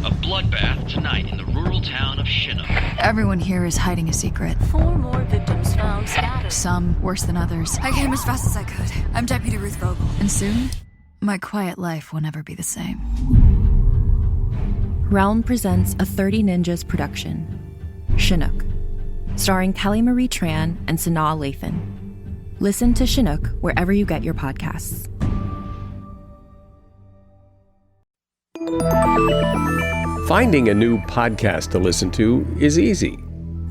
A bloodbath tonight in the rural town of Chinook. Everyone here is hiding a secret. 4 more victims found scattered. Some worse than others. I came as fast as I could. I'm Deputy Ruth Vogel. And soon, my quiet life will never be the same. Realm presents a 30 Ninjas production, Chinook, starring Kelly Marie Tran and Sanaa Lathan. Listen to Chinook wherever you get your podcasts. Finding a new podcast to listen to is easy.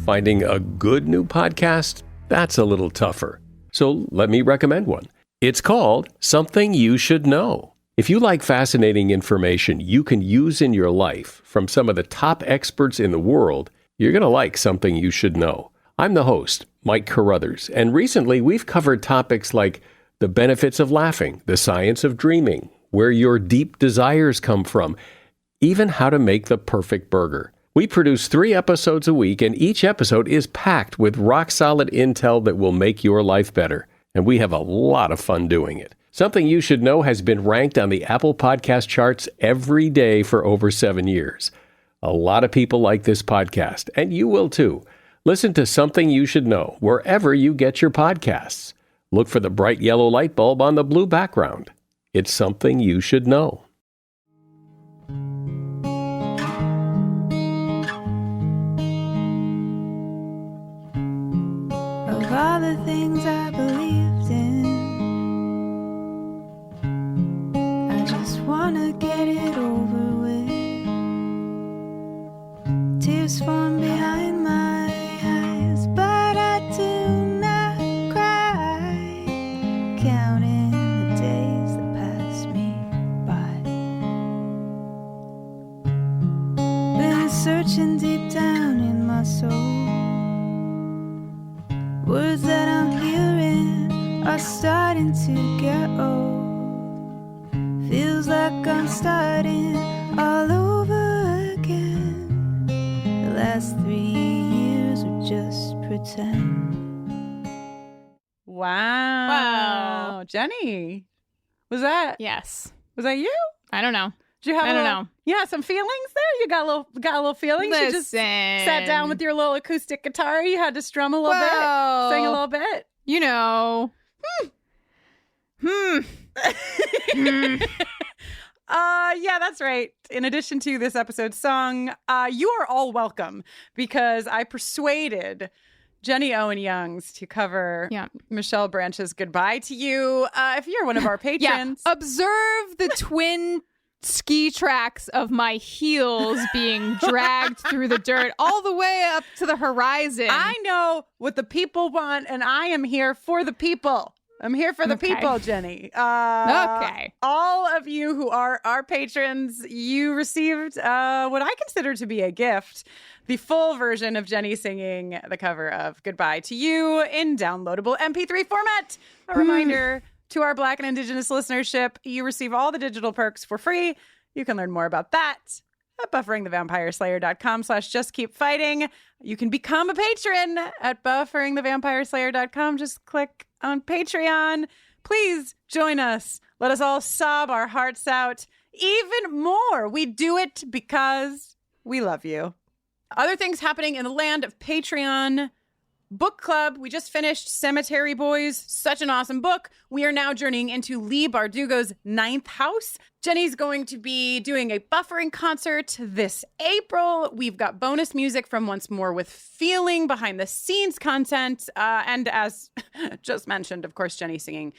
Finding a good new podcast, that's a little tougher. So let me recommend one. It's called Something You Should Know. If you like fascinating information you can use in your life from some of the top experts in the world, you're going to like Something You Should Know. I'm the host, Mike Carruthers, and recently we've covered topics like the benefits of laughing, the science of dreaming, where your deep desires come from, even how to make the perfect burger. We produce 3 episodes a week, and each episode is packed with rock-solid intel that will make your life better. And we have a lot of fun doing it. Something You Should Know has been ranked on the Apple Podcast charts every day for over 7 years. A lot of people like this podcast, and you will too. Listen to Something You Should Know wherever you get your podcasts. Look for the bright yellow light bulb on the blue background. It's Something You Should Know. Of all the things I believed in, I just wanna get it over with. Tears form behind my eyes, but I do not cry. Counting the days that pass me by. Been searching deep down in my soul. Words that I'm hearing are starting to get old. Feels like I'm starting all over again. The last 3 years were just pretend. Wow. Jenny, was that Yes. you? I don't know. Did you have I don't know. You had some feelings there? You got a little feelings? You just sat down with your little acoustic guitar. You had to strum a little bit, sing a little bit. You know. Yeah, that's right. In addition to this episode's song, you are all welcome because I persuaded Jenny Owen Youngs to cover Michelle Branch's Goodbye to You. If you're one of our patrons. Observe the twin ski tracks of my heels being dragged through the dirt all the way up to the horizon. I know what the people want, and I am here for the people. I'm here for the people, Jenny. Okay. All of you who are our patrons, you received what I consider to be a gift. The full version of Jenny singing the cover of Goodbye to You in downloadable MP3 format. A reminder to our Black and Indigenous listenership, you receive all the digital perks for free. You can learn more about that at bufferingthevampireslayer.com/justkeepfighting. You can become a patron at bufferingthevampireslayer.com. Just click on Patreon. Please join us. Let us all sob our hearts out even more. We do it because we love you. Other things happening in the land of Patreon. Book club. We just finished Cemetery Boys. Such an awesome book. We are now journeying into Lee Bardugo's 9th house. Jenny's going to be doing a buffering concert this April. We've got bonus music from Once More with Feeling, behind the scenes content. And as just mentioned, of course, Jenny singing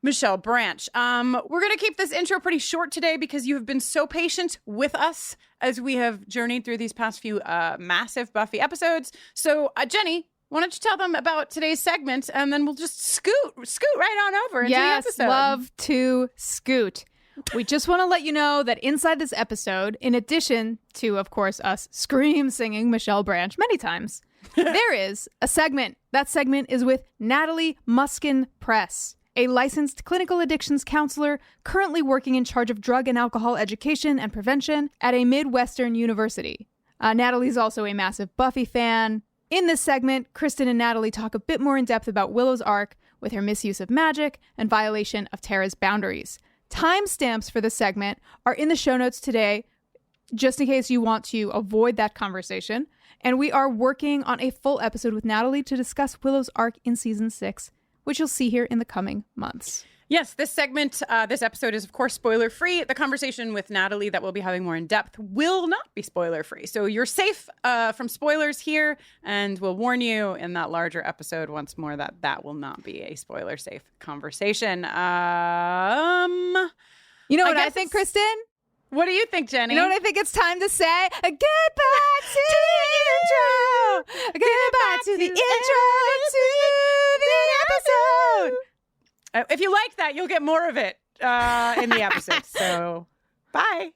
Michelle Branch. We're going to keep this intro pretty short today because you have been so patient with us as we have journeyed through these past few massive Buffy episodes. So, Jenny, why don't you tell them about today's segment, and then we'll just scoot right on over into the episode. Yes, love to scoot. We just want to let you know that inside this episode, in addition to, of course, us scream singing Michelle Branch many times, there is a segment. That segment is with Natalie Muskin-Press, a licensed clinical addictions counselor currently working in charge of drug and alcohol education and prevention at a Midwestern university. Natalie's also a massive Buffy fan. In this segment, Kristin and Natalie talk a bit more in depth about Willow's arc with her misuse of magic and violation of Tara's boundaries. Timestamps for the segment are in the show notes today just in case you want to avoid that conversation. And we are working on a full episode with Natalie to discuss Willow's arc in season 6, which you'll see here in the coming months. Yes, this segment, this episode is, of course, spoiler-free. The conversation with Natalie that we'll be having more in depth will not be spoiler-free. So you're safe from spoilers here, and we'll warn you in that larger episode once more that that will not be a spoiler-safe conversation. You know what I think, Kristin? What do you think, Jenny? You know what I think it's time to say? Goodbye to the intro! Goodbye to the intro to the episode! If you like that, you'll get more of it in the episode. So, bye.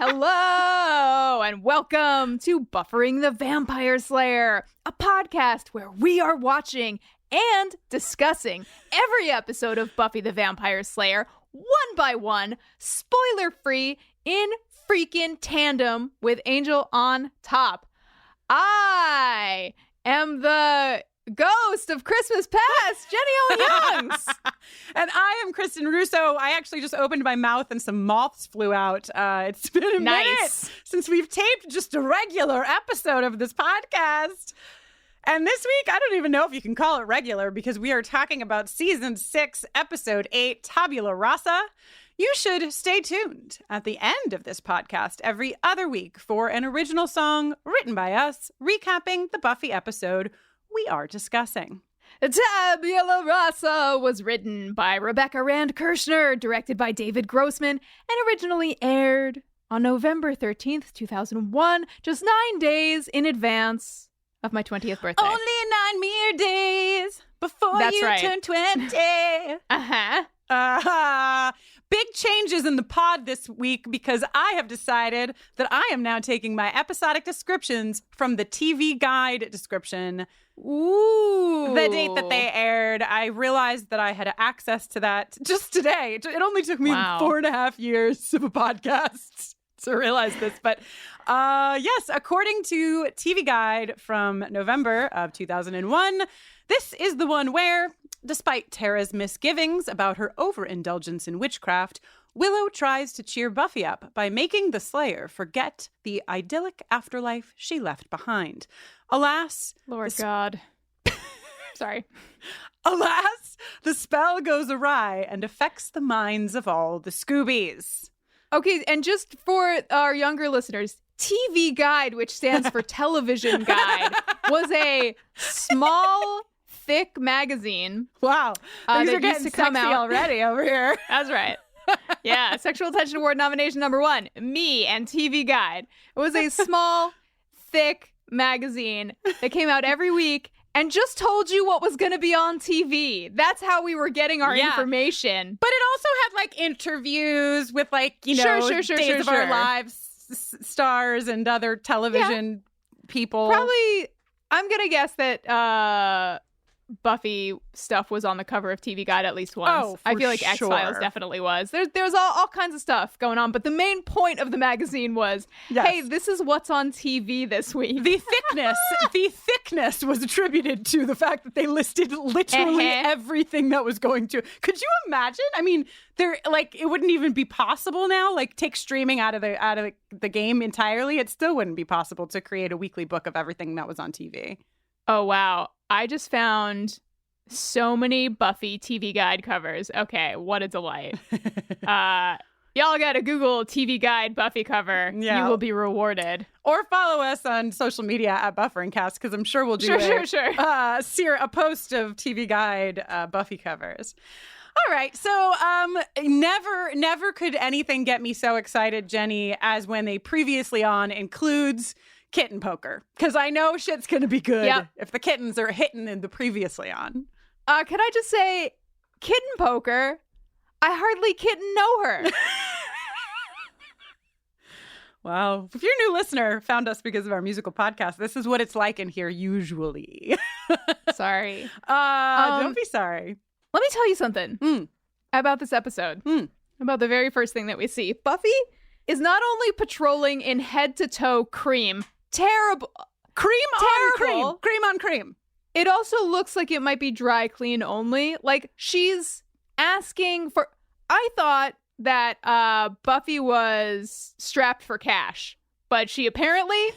Hello, and welcome to Buffering the Vampire Slayer, a podcast where we are watching and discussing every episode of Buffy the Vampire Slayer, one by one, spoiler-free, in freaking tandem with Angel on top. I am the ghost of Christmas past, Jenny Owen Youngs. And I am Kristin Russo. I actually just opened my mouth and some moths flew out. It's been a minute since we've taped just a regular episode of this podcast. And this week, I don't even know if you can call it regular because we are talking about season 6, episode 8, Tabula Rasa. You should stay tuned at the end of this podcast every other week for an original song written by us, recapping the Buffy episode we are discussing. Tabula Rasa was written by Rebecca Rand Kirshner, directed by David Grossman, and originally aired on November 13th, 2001, just 9 days in advance of my 20th birthday. Only 9 mere days before turn 20. Big changes in the pod this week because I have decided that I am now taking my episodic descriptions from the TV Guide description. Ooh. The date that they aired. I realized that I had access to that just today. It only took me 4.5 years of a podcast to realize this. But yes, according to TV Guide from November of 2001, this is the one where, despite Tara's misgivings about her overindulgence in witchcraft, Willow tries to cheer Buffy up by making the Slayer forget the idyllic afterlife she left behind. Alas, Lord God. Sorry. Alas, the spell goes awry and affects the minds of all the Scoobies. Okay, and just for our younger listeners, TV Guide, which stands for Television Guide, was a small, thick magazine. Wow. These are getting used to come sexy out already over here. That's right. Yeah, Sexual Attention Award nomination number 1, me and TV Guide. It was a small, thick magazine that came out every week and just told you what was going to be on TV. That's how we were getting our information. But it also had like interviews with like, you know, Days of Our Lives stars and other television people. Probably, I'm going to guess that Buffy stuff was on the cover of TV Guide at least once. Oh, I feel like X-Files definitely was. There's all kinds of stuff going on, but the main point of the magazine was, hey, this is what's on TV this week. The thickness was attributed to the fact that they listed literally everything that was going to. Could you imagine? I mean, it wouldn't even be possible now. Like, take streaming out of the game entirely. It still wouldn't be possible to create a weekly book of everything that was on TV. Oh, wow. I just found so many Buffy TV Guide covers. Okay, what a delight. Y'all gotta Google TV Guide Buffy cover. Yeah. You will be rewarded. Or follow us on social media at Bufferincast, because I'm sure we'll do a post of TV Guide Buffy covers. All right, so never could anything get me so excited, Jenny, as when they previously on includes kitten poker, because I know shit's gonna be good if the kittens are hitting in the previously on. Can I just say, kitten poker? I hardly kitten know her. Wow. If you're a new listener, found us because of our musical podcast, this is what it's like in here usually. Sorry. Don't be sorry. Let me tell you something about this episode. About the very first thing that we see. Buffy is not only patrolling in head-to-toe cream. Terrible. Cream on Terrible. cream. Cream on cream. It also looks like it might be dry clean only. Like, she's asking for... I thought that Buffy was strapped for cash. But she apparently,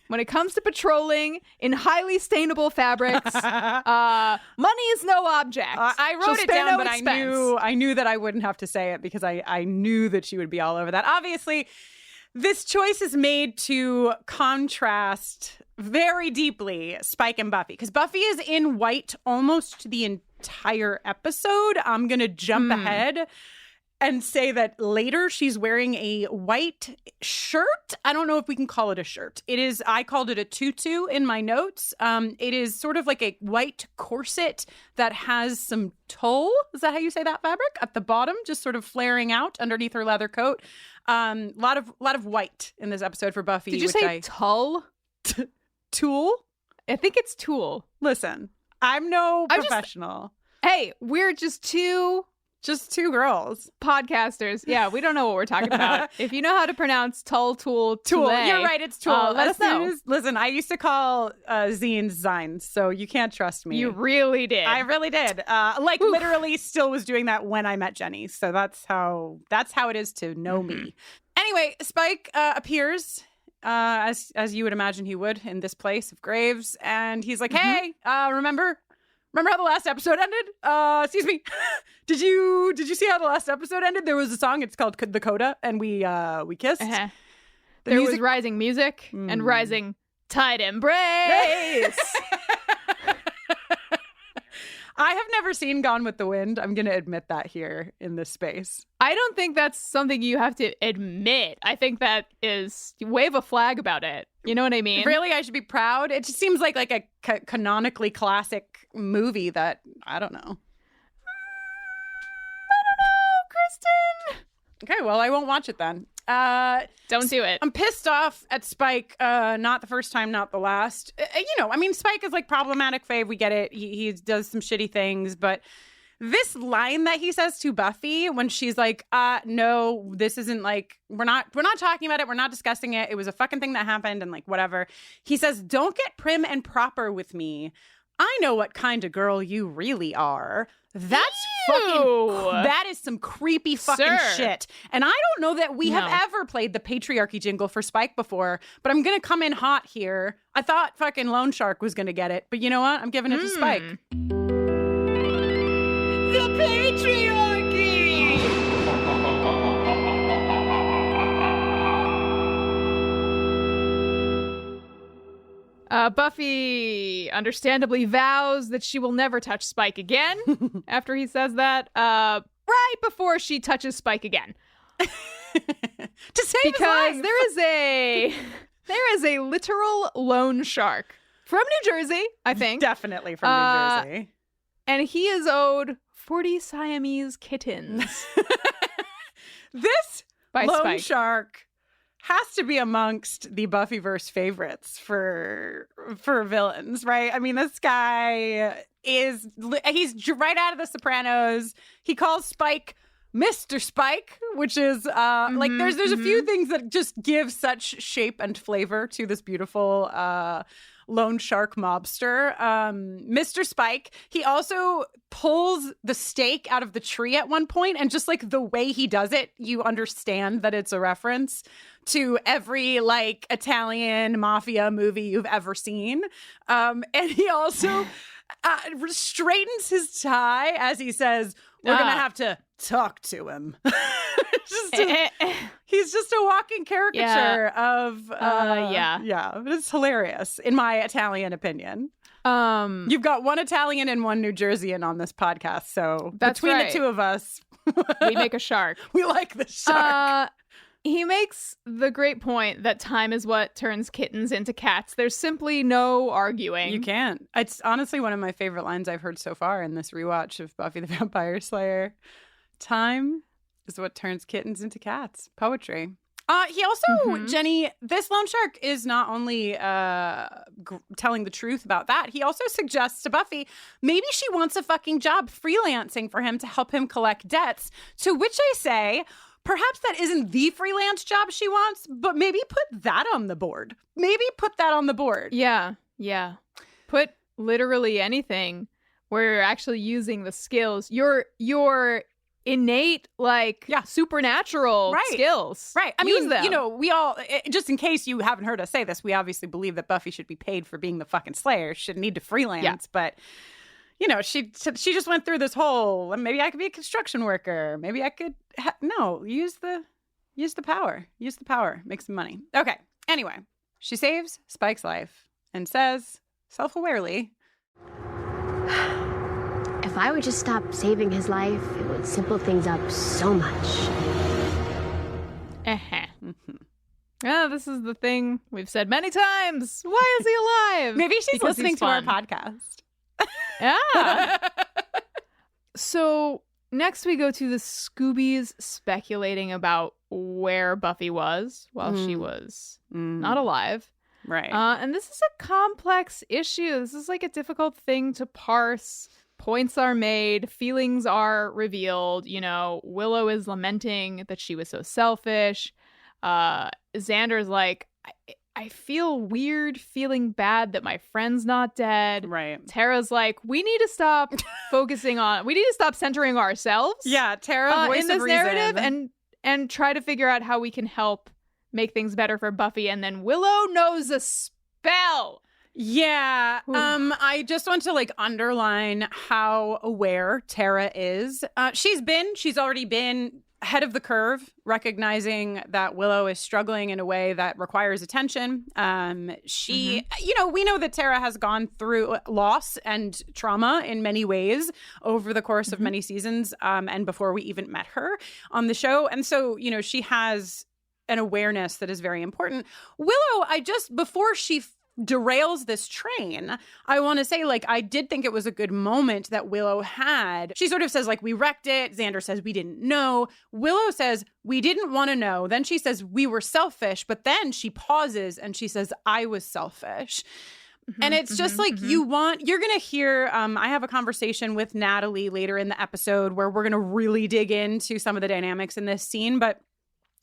when it comes to patrolling in highly stainable fabrics, money is no object. I wrote She'll it spare down, no but expense. I knew that I wouldn't have to say it because I knew that she would be all over that. Obviously, this choice is made to contrast very deeply Spike and Buffy, because Buffy is in white almost the entire episode. I'm going to jump ahead and say that later she's wearing a white shirt. I don't know if we can call it a shirt. I called it a tutu in my notes. It is sort of like a white corset that has some tulle. Is that how you say that fabric? At the bottom, just sort of flaring out underneath her leather coat. Lot of white in this episode for Buffy. Did you say tulle? Tulle? I think it's tulle. Listen, I'm no professional. Hey, we're just two girls. podcasters. Yeah, we don't know what we're talking about. If you know how to pronounce tulle, Tool. You're right. It's tool. Let us know. Listen, I used to call zines zines, so you can't trust me. You really did. I really did. Literally still was doing that when I met Jenny. So that's how it is to know me. Anyway, Spike appears as you would imagine he would in this place of graves, and he's like, "Hey, remember how the last episode ended? Excuse me. Did you see how the last episode ended? There was a song. It's called The Coda, and we kissed. There was rising music and rising tight embrace. I have never seen Gone with the Wind. I'm going to admit that here in this space. I don't think that's something you have to admit. I think that is wave a flag about it. You know what I mean? Really, I should be proud. It just seems like a canonically classic movie that I don't know. Kristen. Okay, well, I won't watch it then. Don't do it. I'm pissed off at Spike. Not the first time, not the last. Spike is like problematic fave. We get it. He does some shitty things, but this line that he says to Buffy when she's like, no, this isn't like, we're not talking about it. We're not discussing it. It was a fucking thing that happened and like, whatever. He says, don't get prim and proper with me. I know what kind of girl you really are. That's that is some creepy fucking shit. And I don't know that we have ever played the patriarchy jingle for Spike before, but I'm going to come in hot here. I thought fucking Lone Shark was going to get it, but you know what? I'm giving it to Spike. The patriarchy! Buffy understandably vows that she will never touch Spike again after he says that, right before she touches Spike again. To save his life! There is a literal loan shark from New Jersey, I think. Definitely from New Jersey. And he is owed 40 Siamese kittens. This by loan Spike. shark has to be amongst the Buffyverse favorites for villains, right? I mean, this guy he's right out of The Sopranos. He calls Spike Mr. Spike, which is there's a few things that just give such shape and flavor to this beautiful loan shark mobster. Mr. Spike, he also pulls the stake out of the tree at one point, and just like the way he does it, you understand that it's a reference to every like Italian mafia movie you've ever seen. And he also straightens his tie as he says, we're gonna have to talk to him. He's just a walking caricature of it's hilarious in my Italian opinion. You've got one Italian and one New Jerseyan on this podcast, so between the two of us we make a shark. We like the shark. He makes the great point that time is what turns kittens into cats. There's simply no arguing. You can't. It's honestly one of my favorite lines I've heard so far in this rewatch of Buffy the Vampire Slayer. Time is what turns kittens into cats. Poetry. He also, Jenny, this loan shark is not only telling the truth about that, he also suggests to Buffy, maybe she wants a fucking job freelancing for him to help him collect debts, to which I say, perhaps that isn't the freelance job she wants, but maybe put that on the board. Maybe put that on the board. Yeah. Put literally anything where you're actually using the skills. Your innate, supernatural skills. Right. I Use mean, them. we all, just in case you haven't heard us say this, we obviously believe that Buffy should be paid for being the fucking Slayer. She shouldn't need to freelance, but... she just went through this whole, maybe I could be a construction worker. Maybe I could, use the power. Use the power. Make some money. Okay. Anyway, she saves Spike's life and says, self-awarely, if I would just stop saving his life, it would simple things up so much. This is the thing we've said many times. Why is he alive? Maybe she's listening to our podcast. Yeah. So next we go to the Scoobies speculating about where Buffy was while she was not alive. Right. And this is a complex issue. This is like a difficult thing to parse. Points are made. Feelings are revealed. Willow is lamenting that she was so selfish. Xander's like, I feel weird feeling bad that my friend's not dead. Right. Tara's like, we need to stop we need to stop centering ourselves. Yeah, Tara, voice in this of reason. narrative and try to figure out how we can help make things better for Buffy. And then Willow knows a spell. Yeah. I just want to underline how aware Tara is. She's already been ahead of the curve, recognizing that Willow is struggling in a way that requires attention. We know that Tara has gone through loss and trauma in many ways over the course of many seasons, and before we even met her on the show. And so, she has an awareness that is very important. Willow, before she derails this train, I want to say, I did think it was a good moment that Willow had. She sort of says, we wrecked it. Xander says, we didn't know. Willow says, we didn't want to know. Then she says, we were selfish. But then she pauses and she says, I was selfish. And it's just you're going to hear, I have a conversation with Natalie later in the episode where we're going to really dig into some of the dynamics in this scene. But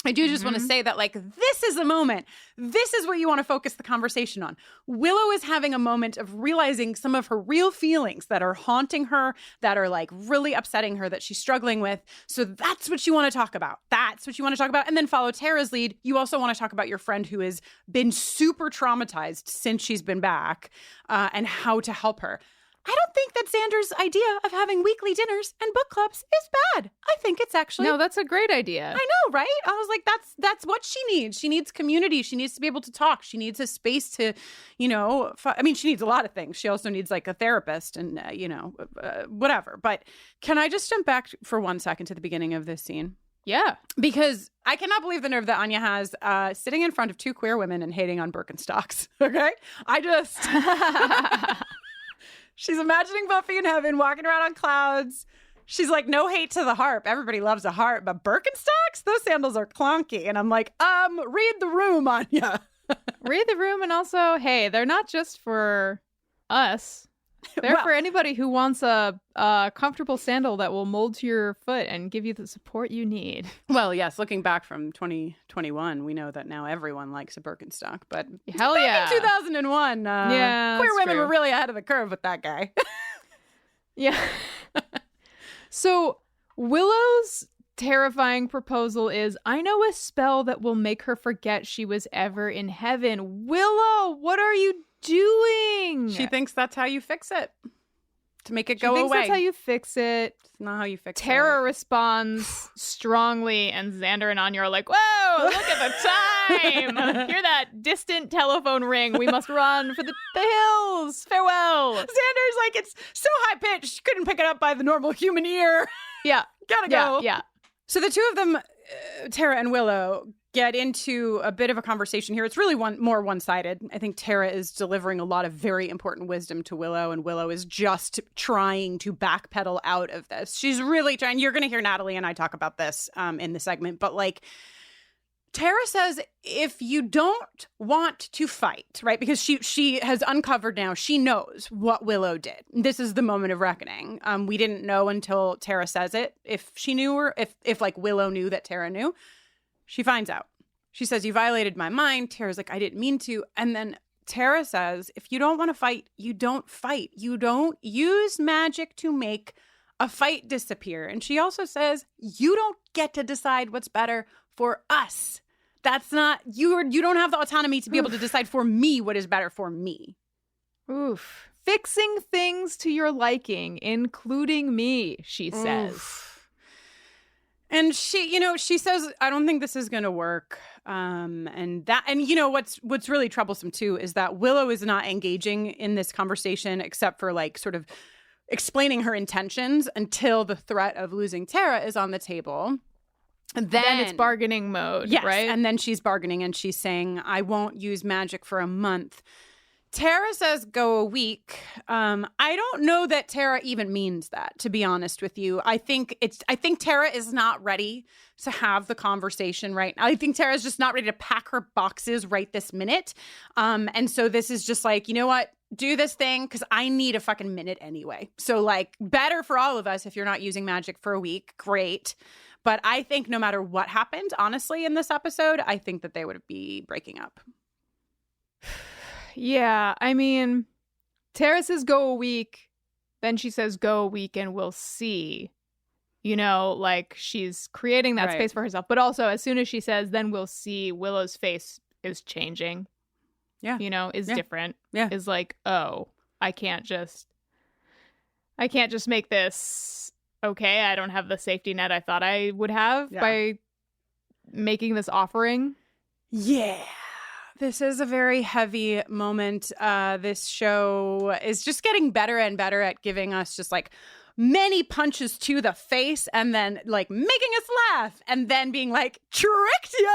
I do just want to say that, this is a moment. This is what you want to focus the conversation on. Willow is having a moment of realizing some of her real feelings that are haunting her, that are, really upsetting her, that she's struggling with. So that's what you want to talk about. And then follow Tara's lead. You also want to talk about your friend who has been super traumatized since she's been back, and how to help her. I don't think that Xander's idea of having weekly dinners and book clubs is bad. I think it's actually... No, that's a great idea. I know, right? I was like, that's what she needs. She needs community. She needs to be able to talk. She needs a space to, she needs a lot of things. She also needs a therapist and, whatever. But can I just jump back for 1 second to the beginning of this scene? Yeah. Because I cannot believe the nerve that Anya has sitting in front of two queer women and hating on Birkenstocks. Okay? She's imagining Buffy in heaven, walking around on clouds. She's like, no hate to the harp. Everybody loves a harp. But Birkenstocks? Those sandals are clunky. And I'm like, read the room, Anya. Read the room. And also, hey, they're not just for us. They're for anybody who wants a comfortable sandal that will mold to your foot and give you the support you need. Well, yes, looking back from 2021, we know that now everyone likes a Birkenstock. But hell back in 2001, queer women were really ahead of the curve with that guy. Yeah. So Willow's terrifying proposal is, I know a spell that will make her forget she was ever in heaven. Willow, what are you doing? She thinks that's how you fix it. To make it go away. She thinks that's how you fix it. It's not how you fix it. Tara responds strongly, and Xander and Anya are like, whoa, look at the time. Hear that distant telephone ring. We must run for the hills. Farewell. Xander's like, it's so high-pitched, couldn't pick it up by the normal human ear. Yeah. Gotta go. Yeah. So the two of them, Tara and Willow, get into a bit of a conversation here. It's really more one-sided. I think Tara is delivering a lot of very important wisdom to Willow, and Willow is just trying to backpedal out of this. She's really trying. You're going to hear Natalie and I talk about this in the segment, but Tara says, if you don't want to fight, right, because she has uncovered now, she knows what Willow did. This is the moment of reckoning. We didn't know until Tara says it, if she knew or if like Willow knew that Tara knew. She finds out. She says, you violated my mind. Tara's like, I didn't mean to. And then Tara says, if you don't want to fight, you don't fight. You don't use magic to make a fight disappear. And she also says, you don't get to decide what's better for us. That's not, you don't have the autonomy to be able to decide for me what is better for me. Oof. Fixing things to your liking, including me, she says. Oof. And she says, I don't think this is going to work. And what's really troublesome too is that Willow is not engaging in this conversation except for like sort of explaining her intentions until the threat of losing Tara is on the table. Then it's bargaining mode, yes, right? And then she's bargaining and she's saying, I won't use magic for a month. Tara says go a week. I don't know that Tara even means that, to be honest with you. I think Tara is not ready to have the conversation right now. I think Tara's just not ready to pack her boxes right this minute. And so this is just like, you know what? Do this thing because I need a fucking minute anyway. So like better for all of us if you're not using magic for a week. Great. But I think no matter what happened, honestly, in this episode, I think that they would be breaking up. Yeah, I mean, Tara says go a week, then she says go a week and we'll see. You know, like she's creating that space for herself. But also, as soon as she says, then we'll see, Willow's face is changing. Yeah. You know, is different. Yeah. Is like, oh, I can't just make this okay. I don't have the safety net I thought I would have by making this offering. Yeah. This is a very heavy moment. This show is just getting better and better at giving us just like many punches to the face and then like making us laugh and then being like, tricked ya.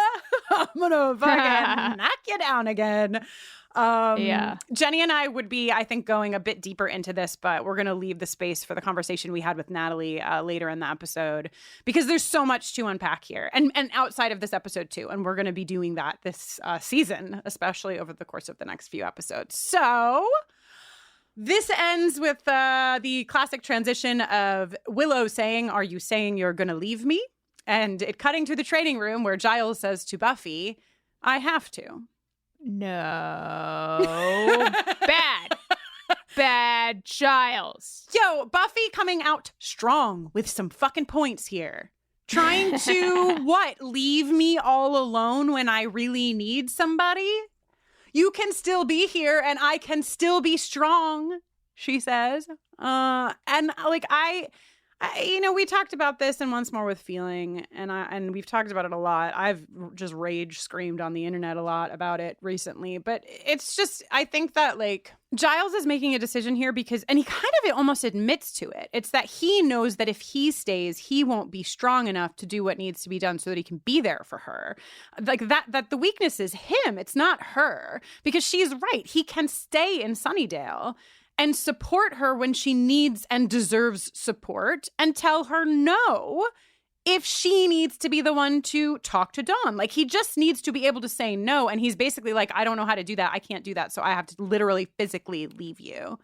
I'm gonna fucking knock you down again. Jenny and I would be, I think, going a bit deeper into this, but we're going to leave the space for the conversation we had with Natalie later in the episode because there's so much to unpack here and outside of this episode too. And we're going to be doing that this season, especially over the course of the next few episodes. So this ends with the classic transition of Willow saying, are you saying you're going to leave me? And it cutting to the training room where Giles says to Buffy, I have to. No. Bad Giles. Yo, Buffy coming out strong with some fucking points here. Trying to, what, leave me all alone when I really need somebody? You can still be here and I can still be strong, she says. And like I we talked about this in Once More with Feeling, and we've talked about it a lot. I've just rage screamed on the internet a lot about it recently, but it's just, I think that like Giles is making a decision here and he kind of almost admits to it. It's that he knows that if he stays, he won't be strong enough to do what needs to be done so that he can be there for her. Like that the weakness is him. It's not her, because she's right. He can stay in Sunnydale and support her when she needs and deserves support and tell her no if she needs to be the one to talk to Dawn. Like, he just needs to be able to say no. And he's basically like, I don't know how to do that. I can't do that. So I have to literally physically leave you.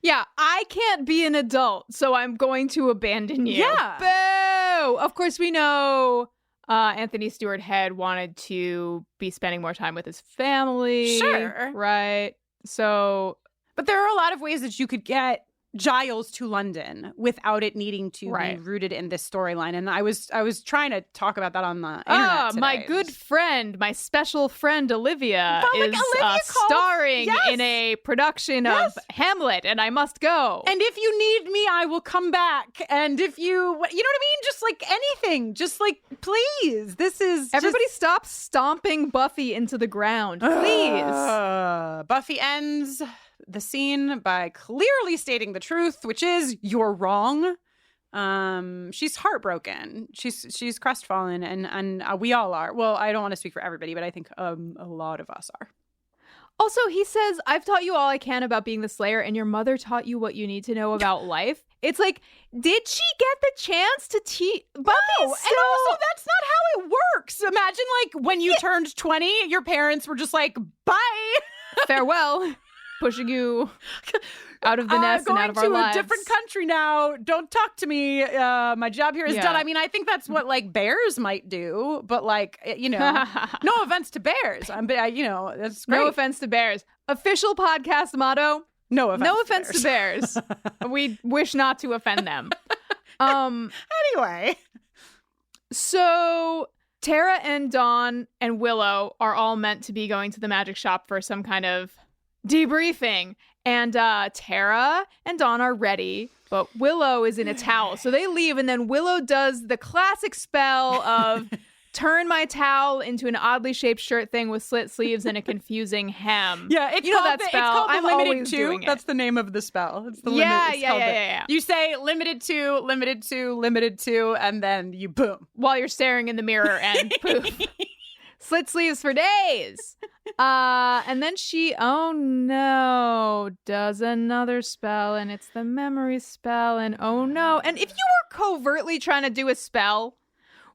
Yeah, I can't be an adult, so I'm going to abandon you. Yeah. Boo! Of course, we know Anthony Stewart Head wanted to be spending more time with his family. Sure. Right. So... But there are a lot of ways that you could get Giles to London without it needing to be rooted in this storyline. And I was trying to talk about that on the internet today. My good friend, my special friend Olivia is starring in a production of Hamlet, and I must go. And if you need me, I will come back. And if you know what I mean? Just like anything. Just like, please. This is Everybody stop stomping Buffy into the ground, please. Buffy ends the scene by clearly stating the truth, which is you're wrong. She's heartbroken. She's crestfallen, and we all are. Well, I don't want to speak for everybody, but I think a lot of us are. Also, he says, I've taught you all I can about being the Slayer, and your mother taught you what you need to know about life. It's like, did she get the chance to teach? Buffy and also that's not how it works. Imagine like when you turned 20, your parents were just like, bye. Farewell. Pushing you out of the nest and out of our lives. Going to a different country now. Don't talk to me. My job here is done. I mean, I think that's what like bears might do, but like, you know, no offense to bears. But you know, that's great. No offense to bears. Official podcast motto. No offense to bears. We wish not to offend them. Anyway. So Tara and Dawn and Willow are all meant to be going to the magic shop for some kind of debriefing. And Tara and Dawn are ready, but Willow is in a towel. So they leave, and then Willow does the classic spell of turn my towel into an oddly shaped shirt thing with slit sleeves and a confusing hem. Yeah, it's that spell. It's called I'm limited always to. doing it. That's the name of the spell. It's the Yeah. You say limited to, and then you boom. While you're staring in the mirror and poof. Slit sleeves for days. And then she, oh no, does another spell, and it's the memory spell, and oh no. And if you were covertly trying to do a spell,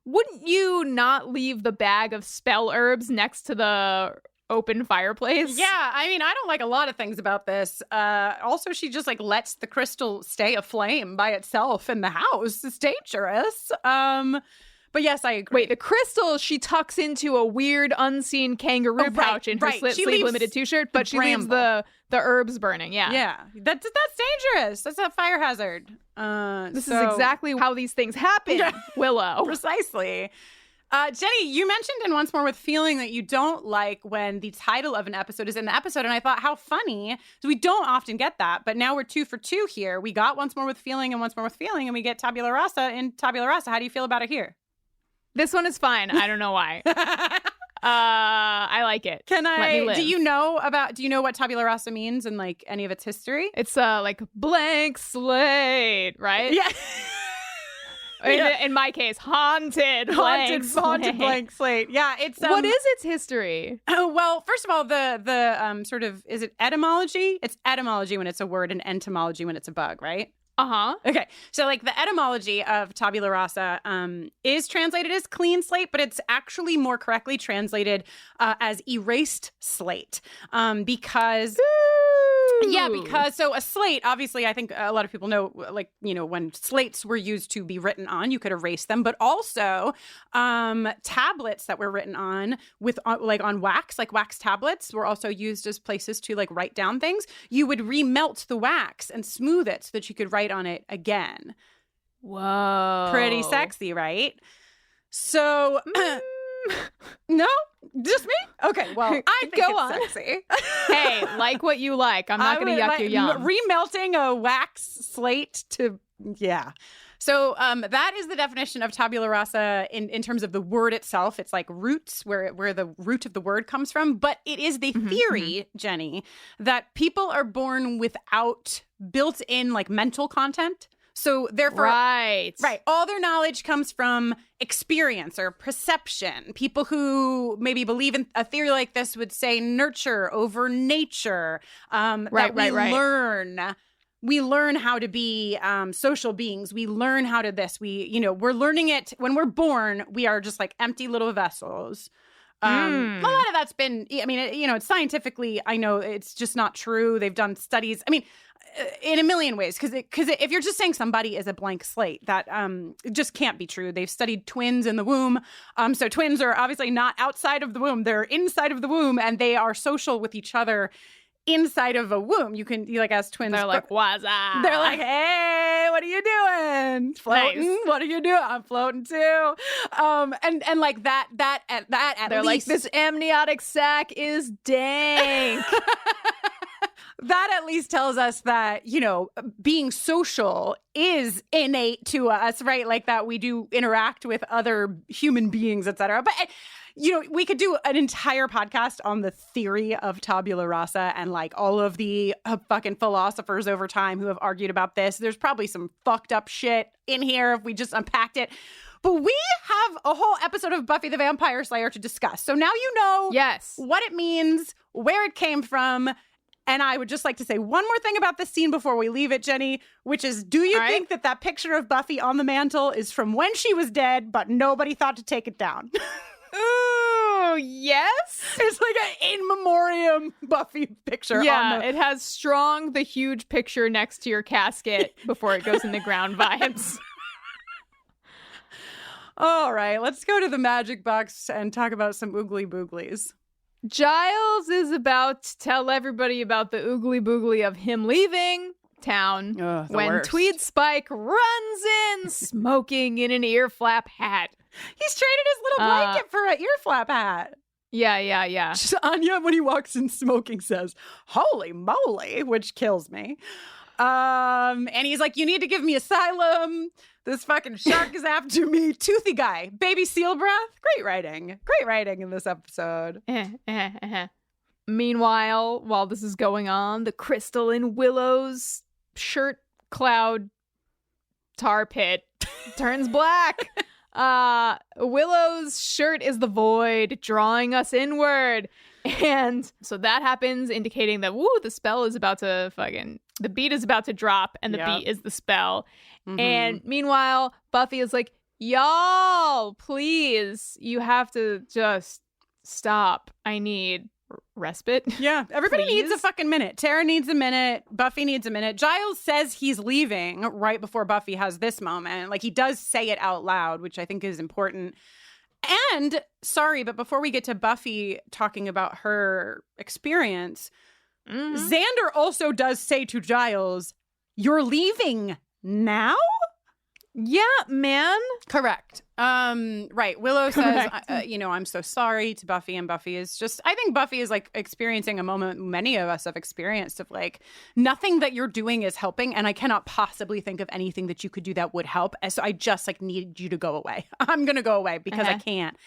wouldn't you not leave the bag of spell herbs next to the open fireplace? Yeah, I mean, I don't like a lot of things about this. Also, she just like lets the crystal stay aflame by itself in the house. It's dangerous. But yes, I agree. Wait, the crystal she tucks into a weird unseen kangaroo pouch in her slit sleeve limited t-shirt, but she leaves the herbs burning. Yeah, that's dangerous. That's a fire hazard. This is exactly how these things happen. Willow, precisely. Jenny, you mentioned in Once More with Feeling that you don't like when the title of an episode is in the episode, and I thought how funny. So we don't often get that, but now we're 2 for 2 here. We got Once More with Feeling and Once More with Feeling, and we get Tabula Rasa in Tabula Rasa. How do you feel about it here? This one is fine. I don't know why. I like it. Can I? Let me live. Do you know what Tabula Rasa means and like any of its history? It's like blank slate, right? Yeah. In my case, haunted blank slate. Yeah, it's what is its history? Oh, well, first of all, the sort of, is it etymology? It's etymology when it's a word and entomology when it's a bug, right? Uh-huh. Okay. So like the etymology of Tabula Rasa is translated as clean slate, but it's actually more correctly translated as erased slate because... Yeah, because so a slate, obviously, I think a lot of people know, like, you know, when slates were used to be written on, you could erase them. But also tablets that were written on with like on wax, like wax tablets were also used as places to like write down things. You would remelt the wax and smooth it so that you could write on it again. Whoa. Pretty sexy, right? So... No? Just me? Okay, well, I think it's sexy. Hey, like what you like. I'm not going to yuck your yum. Remelting a wax slate to, yeah. So that is the definition of Tabula Rasa in terms of the word itself. It's like roots, where the root of the word comes from. But it is the theory, Jenny, that people are born without built-in like mental content. So therefore, right, all their knowledge comes from experience or perception. People who maybe believe in a theory like this would say nurture over nature. We learn how to be social beings. We learn how to this. We're learning it when we're born. We are just like empty little vessels. A lot of that's been, I mean, it's scientifically, I know it's just not true. They've done studies. I mean, in a million ways, because if you're just saying somebody is a blank slate, that it just can't be true. They've studied twins in the womb. So twins are obviously not outside of the womb. They're inside of the womb, and they are social with each other inside of a womb. You like as twins. They're like, what's up? They're like, hey, what are you doing? Floating? Nice. What are you doing? I'm floating too. And like that at they're least. Like, this amniotic sac is dank. That at least tells us that, being social is innate to us, right? Like that we do interact with other human beings, et cetera. But, we could do an entire podcast on the theory of Tabula Rasa and like all of the fucking philosophers over time who have argued about this. There's probably some fucked up shit in here if we just unpacked it. But we have a whole episode of Buffy the Vampire Slayer to discuss. So now you know yes. what it means, where it came from, And I would just like to say one more thing about this scene before we leave it, Jenny, which is, do you think that picture of Buffy on the mantle is from when she was dead, but nobody thought to take it down? Ooh, yes. It's like an in memoriam Buffy picture. Yeah, it has strong, the huge picture next to your casket before it goes in the ground vibes. All right, let's go to the magic box and talk about some oogly booglies. Giles is about to tell everybody about the oogly boogly of him leaving town when worst. Tweed Spike runs in smoking in an ear flap hat. He's traded his little blanket for an ear flap hat. Yeah. Just Anya, when he walks in smoking, says, "Holy moly," which kills me. And he's like, "You need to give me asylum. This fucking shark is after me." Toothy guy. Baby seal breath. Great writing in this episode. Meanwhile, while this is going on, the crystal in Willow's shirt cloud tar pit turns black. Willow's shirt is the void, drawing us inward. And so that happens, indicating that, the spell is about to the beat is about to drop, and the beat is the spell. Mm-hmm. And meanwhile, Buffy is like, y'all, please, you have to just stop. I need respite. Yeah, everybody Please? needs a fucking minute. Tara needs a minute. Buffy needs a minute. Giles says he's leaving right before Buffy has this moment. Like, he does say it out loud, which I think is important. And, sorry, but before we get to Buffy talking about her experience, Xander also does say to Giles, "You're leaving now?" Yeah, man. Correct. Right. Willow says, "I'm so sorry" to Buffy, and Buffy is just, I think Buffy is like experiencing a moment many of us have experienced of like, nothing that you're doing is helping, and I cannot possibly think of anything that you could do that would help. And so I just like need you to go away. I'm going to go away because I can't.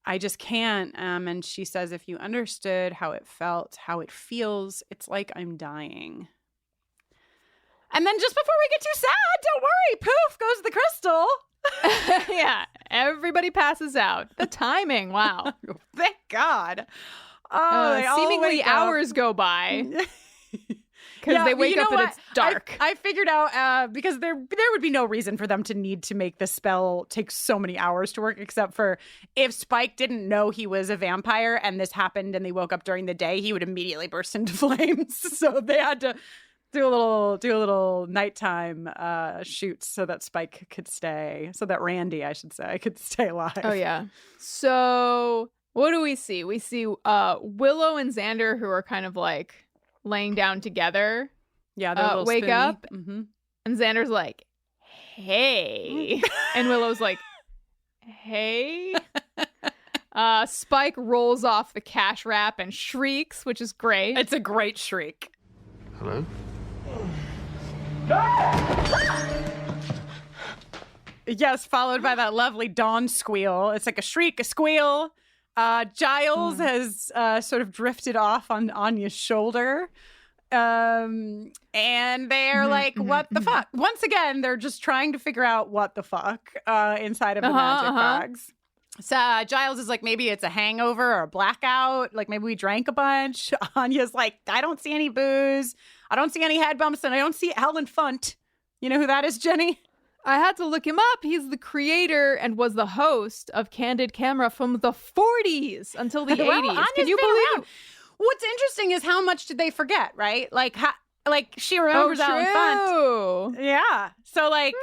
I just can't. And she says, "If you understood how it felt, how it feels, it's like I'm dying." And then just before we get too sad, don't worry, poof goes the crystal. Yeah, everybody passes out. The timing, wow. Thank God. Seemingly hours go by. Because they wake up and it's dark. I figured out, because there would be no reason for them to need to make the spell take so many hours to work, except for if Spike didn't know he was a vampire and this happened and they woke up during the day, he would immediately burst into flames. So they had to do a little nighttime shoot so that Spike could stay, so that Randy, I should say, could stay alive. Oh, yeah. So what do we see? We see Willow and Xander, who are kind of like laying down together. Yeah, they're wake spoony. up, Mm-hmm. and Xander's like, "Hey," and Willow's like, "Hey." Spike rolls off the cash wrap and shrieks, which is great. It's a great shriek. Hello? Yes, followed by that lovely dawn squeal. It's like a shriek, a squeal. Giles has sort of drifted off on Anya's shoulder. And they're like, what the fuck? Once again, they're just trying to figure out what the fuck inside of the magic bags. So Giles is like, maybe it's a hangover or a blackout. Like, maybe we drank a bunch. Anya's like, I don't see any booze. I don't see any head bumps, and I don't see Helen Funt. You know who that is, Jenny? I had to look him up. He's the creator and was the host of Candid Camera from the 40s until the 80s. Can you believe it? What's interesting is how much did they forget, right? Like, she remembers Helen Funt. Yeah. So, like,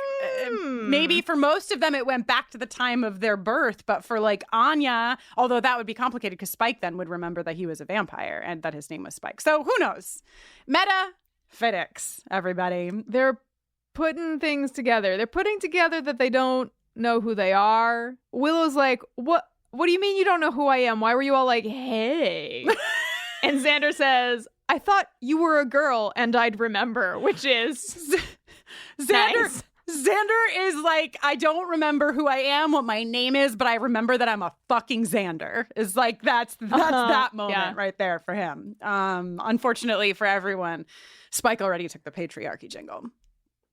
maybe for most of them, it went back to the time of their birth. But for, like, Anya, although that would be complicated because Spike then would remember that he was a vampire and that his name was Spike. So, who knows? Metaphysics, everybody. They're putting things together. They're putting together that they don't know who they are. Willow's like, what do you mean you don't know who I am? Why were you all like, hey? And Xander says, I thought you were a girl and I'd remember, which is Xander. Nice. Xander is like, I don't remember who I am, what my name is, but I remember that I'm a fucking Xander. Is like, that's that moment right there for him. Unfortunately for everyone, Spike already took the patriarchy jingle.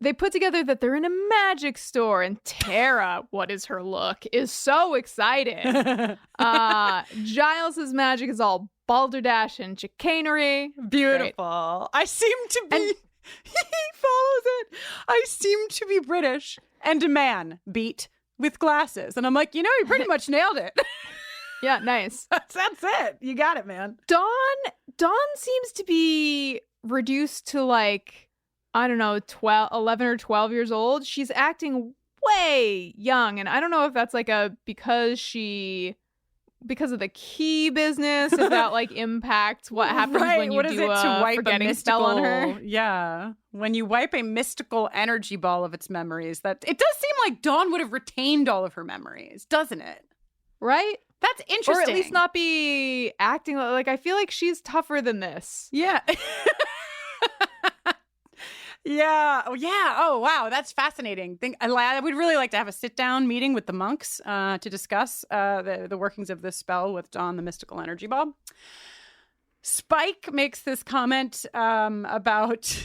they put together that they're in a magic store, and Tara, what is her look, is so excited. Giles's magic is all balderdash and chicanery. Beautiful. I seem to be... he follows it. I seem to be British and a man beat with glasses. And I'm like, you pretty much nailed it. Yeah, nice. That's it. You got it, man. Dawn seems to be reduced to like, I don't know, 11 or 12 years old. She's acting way young. And I don't know if that's like because of the key business, if that like impacts what happens when you what is do it to wipe forgetting a mystical, spell on her. Yeah. When you wipe a mystical energy ball of its memories, that it does seem like Dawn would have retained all of her memories, doesn't it? Right? That's interesting. Or at least not be acting like, I feel like she's tougher than this. Yeah. Yeah. Oh, yeah. Oh, wow. That's fascinating. I would really like to have a sit-down meeting with the monks to discuss the workings of this spell with Dawn, the mystical energy ball. Spike makes this comment about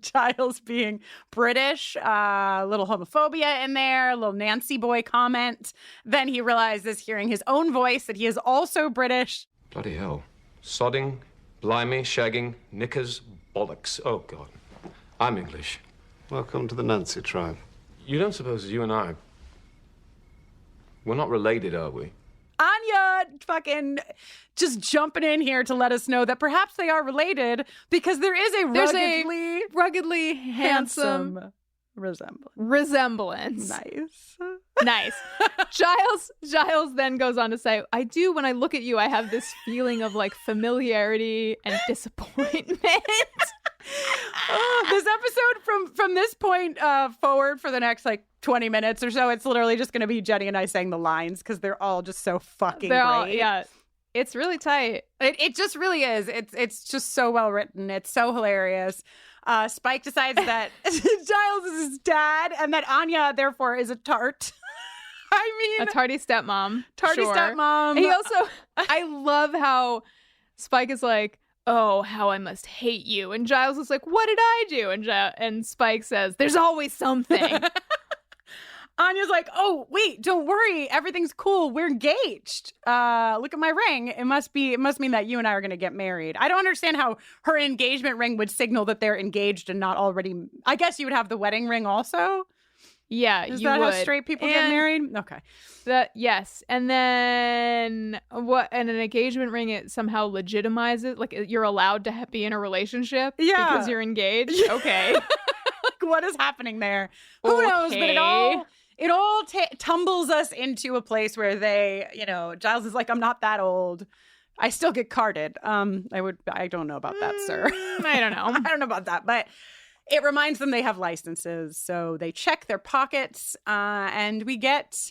Giles being British, a little homophobia in there, a little Nancy boy comment. Then he realizes, hearing his own voice, that he is also British. Bloody hell. Sodding, blimey, shagging, knickers, bollocks. Oh, God. I'm English. Welcome to the Nancy tribe. You don't suppose you and I... We're not related, are we? Anya fucking just jumping in here to let us know that perhaps they are related, because there is a ruggedly handsome resemblance. Nice. Giles then goes on to say, when I look at you, I have this feeling of like familiarity and disappointment. This episode from this point forward for the next like 20 minutes or so, it's literally just going to be Jenny and I saying the lines, because they're all just so fucking great. Yeah, it's really tight. It just really is. It's just so well written. It's so hilarious. Spike decides that Giles is his dad, and that Anya therefore is a tart. I mean, a tardy stepmom. Stepmom. And he also, I love how Spike is like, oh, how I must hate you. And Giles is like, what did I do? And Spike says, there's always something. Anya's like, oh, wait, don't worry. Everything's cool. We're engaged. Look at my ring. It must mean that you and I are going to get married. I don't understand how her engagement ring would signal that they're engaged and not already. I guess you would have the wedding ring also. Yeah, is that how straight people get married? Okay. Yes. And then and an engagement ring, it somehow legitimizes, like you're allowed to be in a relationship because you're engaged. Okay. Like, what is happening there? Who knows? But it all tumbles us into a place where they, Giles is like, I'm not that old. I still get carded. I don't know about that, sir. I don't know. I don't know about that, but it reminds them they have licenses. So they check their pockets, and we get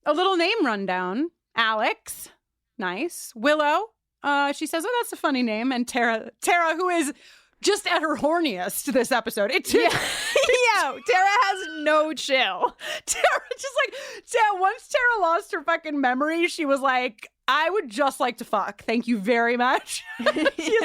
a little name rundown. Alex. Nice. Willow. She says, oh, that's a funny name. And Tara, who is just at her horniest this episode. Yeah, Tara has no chill. Tara just like, once Tara lost her fucking memory, she was like, I would just like to fuck. Thank you very much. She's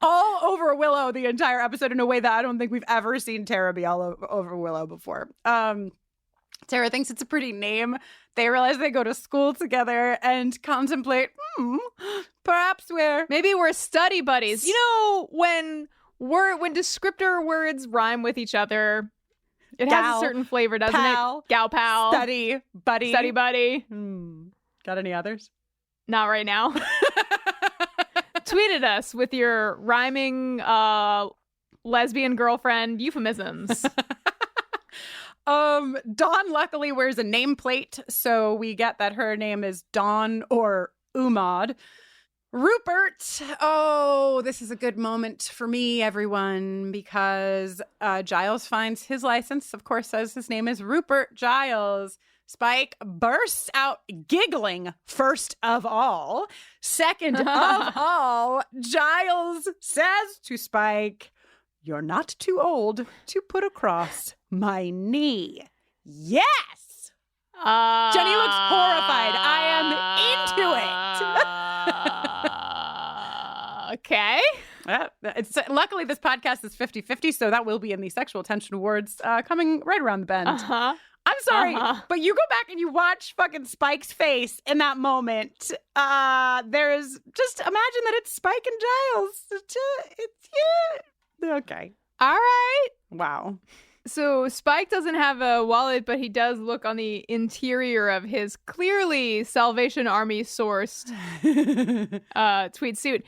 all over Willow the entire episode in a way that I don't think we've ever seen Tara be all over Willow before. Tara thinks it's a pretty name. They realize they go to school together and contemplate, perhaps maybe we're study buddies. When descriptor words rhyme with each other, it has a certain flavor, doesn't it? Gal pal. Study buddy. Study buddy. Got any others? Not right now. Tweet at us with your rhyming lesbian girlfriend euphemisms. Dawn luckily wears a nameplate, so we get that her name is Dawn or Umad. Rupert. Oh, this is a good moment for me, everyone, because Giles finds his license, of course, says his name is Rupert Giles. Spike bursts out giggling first of all. Second of all, Giles says to Spike, you're not too old to put across my knee. Yes! Jenny looks horrified. I am into it. Okay. Luckily, this podcast is 50-50, so that will be in the Sexual Tension Awards coming right around the bend. Uh-huh. I'm sorry, but you go back and you watch fucking Spike's face in that moment. There's just imagine that it's Spike and Giles. Okay. All right. Wow. So Spike doesn't have a wallet, but he does look on the interior of his clearly Salvation Army sourced tweed suit.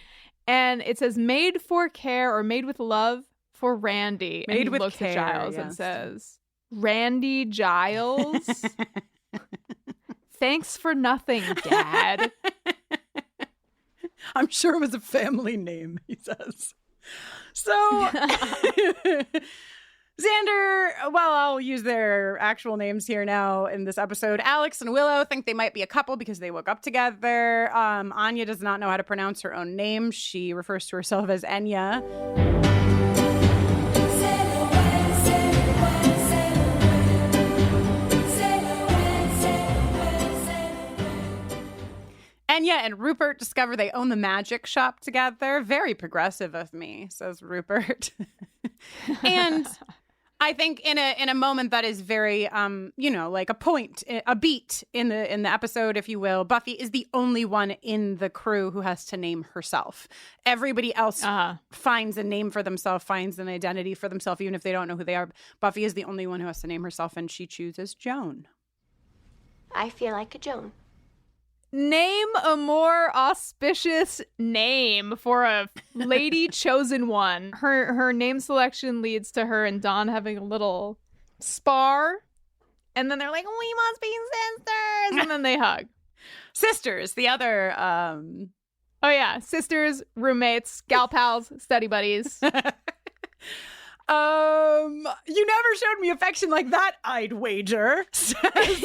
And it says made for care or made with love for Randy. Made and he with looks care, at Giles yes. and says, Randy Giles? Thanks for nothing, Dad. I'm sure it was a family name, he says. So, Xander, well, I'll use their actual names here now in this episode. Alex and Willow think they might be a couple because they woke up together. Anya does not know how to pronounce her own name. She refers to herself as Anya. Anya and Rupert discover they own the magic shop together. Very progressive of me, says Rupert. And I think in a moment that is very, like a beat in the episode, if you will, Buffy is the only one in the crew who has to name herself. Everybody else finds a name for themselves, finds an identity for themselves, even if they don't know who they are. Buffy is the only one who has to name herself, and she chooses Joan. I feel like a Joan. Name a more auspicious name for a lady chosen one. Her name selection leads to her and Dawn having a little spar. And then they're like, we must be sisters. And then they hug. Sisters, the other... Oh, yeah. Sisters, roommates, gal pals, study buddies. You never showed me affection like that, I'd wager, says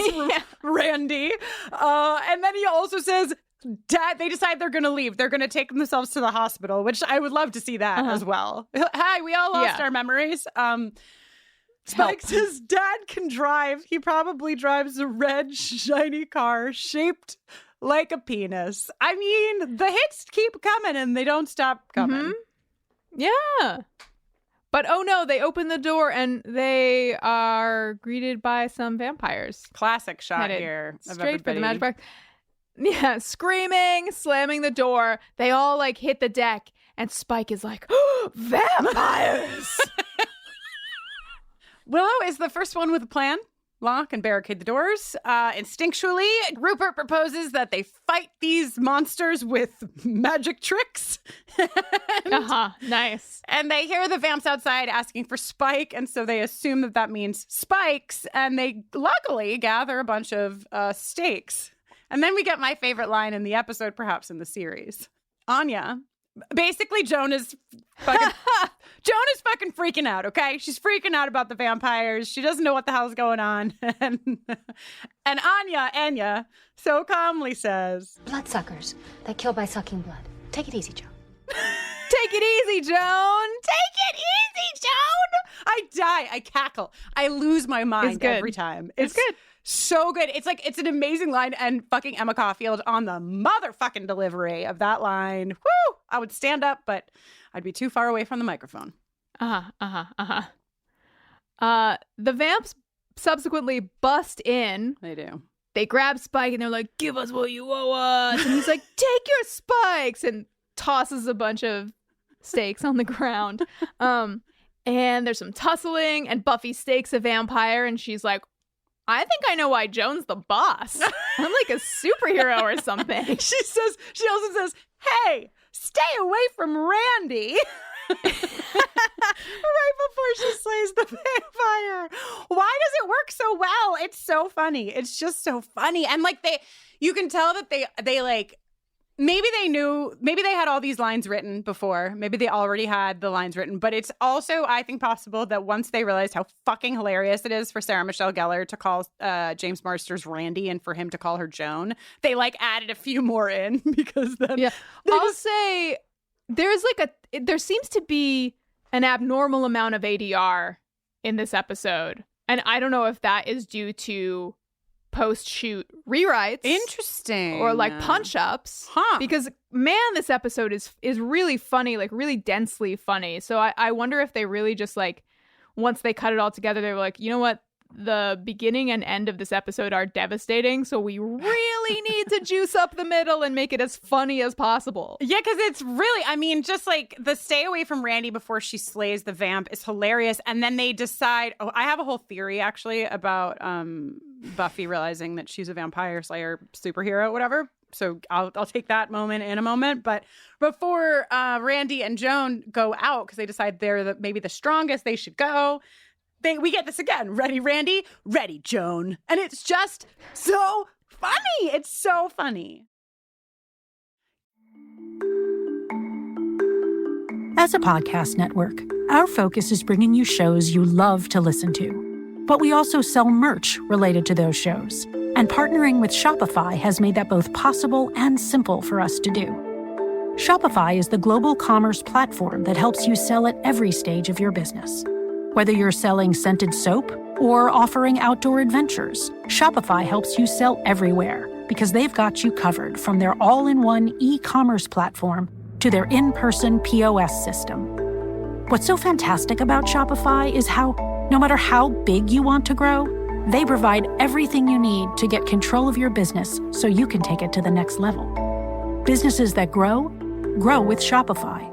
Randy. And then he also says, Dad, they decide they're going to leave. They're going to take themselves to the hospital, which I would love to see that as well. Hi, we all lost our memories. Spike says Dad can drive. He probably drives a red, shiny car shaped like a penis. I mean, the hits keep coming and they don't stop coming. Mm-hmm. Yeah. But oh no, they open the door and they are greeted by some vampires. Classic shot here. Straight for the magic box. Yeah, screaming, slamming the door. They all like hit the deck and Spike is like, oh, vampires! Willow is the first one with a plan. Lock and barricade the doors. Instinctually, Rupert proposes that they fight these monsters with magic tricks. Nice. And they hear the vamps outside asking for Spike, and so they assume that means spikes, and they luckily gather a bunch of stakes. And then we get my favorite line in the episode, perhaps in the series. Anya. Basically, Joan is fucking freaking out, okay? She's freaking out about the vampires. She doesn't know what the hell's going on. And Anya, so calmly says... Bloodsuckers. They kill by sucking blood. Take it easy, Joan. Take it easy, Joan! Take it easy, Joan! I die. I cackle. I lose my mind every time. It's good. So good. It's like, it's an amazing line, and fucking Emma Caulfield on the motherfucking delivery of that line. Woo! I would stand up, but I'd be too far away from the microphone. The vamps subsequently bust in. They do. They grab Spike and they're like, give us what you owe us. And he's like, take your spikes, and tosses a bunch of stakes on the ground. And there's some tussling, and Buffy stakes a vampire, and she's like, I think I know why Joan's the boss. I'm like a superhero or something. She also says, hey, stay away from Randy. Right before she slays the vampire. Why does it work so well? It's so funny. It's just so funny. And like you can tell that they like, maybe they had all these lines written before. Maybe they already had the lines written, but it's also, I think, possible that once they realized how fucking hilarious it is for Sarah Michelle Gellar to call James Marsters Randy and for him to call her Joan, they like added a few more in because then... Yeah. I'll say there seems to be an abnormal amount of ADR in this episode. And I don't know if that is due to post-shoot rewrites. Interesting. Or like punch-ups. Huh. Because, man, this episode is really funny, like really densely funny. So I wonder if they really just like, once they cut it all together, they were like, you know what? The beginning and end of this episode are devastating, so we really need to juice up the middle and make it as funny as possible. Yeah, because it's really, I mean, just like the stay away from Randy before she slays the vamp is hilarious. And then they decide, I have a whole theory actually about Buffy realizing that she's a vampire slayer superhero, whatever. So I'll take that moment in a moment. But before Randy and Joan go out, because they decide they're maybe the strongest, they should go. We get this again. Ready, Randy? Ready, Joan. And it's just so funny. It's so funny. As a podcast network, our focus is bringing you shows you love to listen to. But we also sell merch related to those shows. And partnering with Shopify has made that both possible and simple for us to do. Shopify is the global commerce platform that helps you sell at every stage of your business. Whether you're selling scented soap or offering outdoor adventures, Shopify helps you sell everywhere because they've got you covered from their all-in-one e-commerce platform to their in-person POS system. What's so fantastic about Shopify is how, no matter how big you want to grow, they provide everything you need to get control of your business so you can take it to the next level. Businesses that grow with Shopify.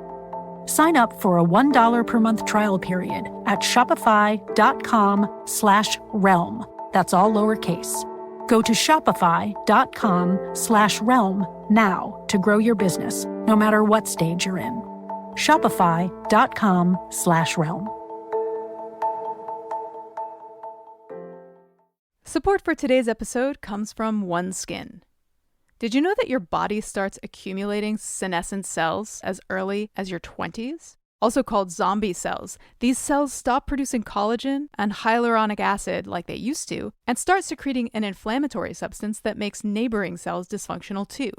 Sign up for a $1 per month trial period at shopify.com/realm. That's all lowercase. Go to shopify.com/realm now to grow your business, no matter what stage you're in. Shopify.com/realm. Support for today's episode comes from OneSkin. Did you know that your body starts accumulating senescent cells as early as your 20s? Also called zombie cells, these cells stop producing collagen and hyaluronic acid like they used to, and start secreting an inflammatory substance that makes neighboring cells dysfunctional too.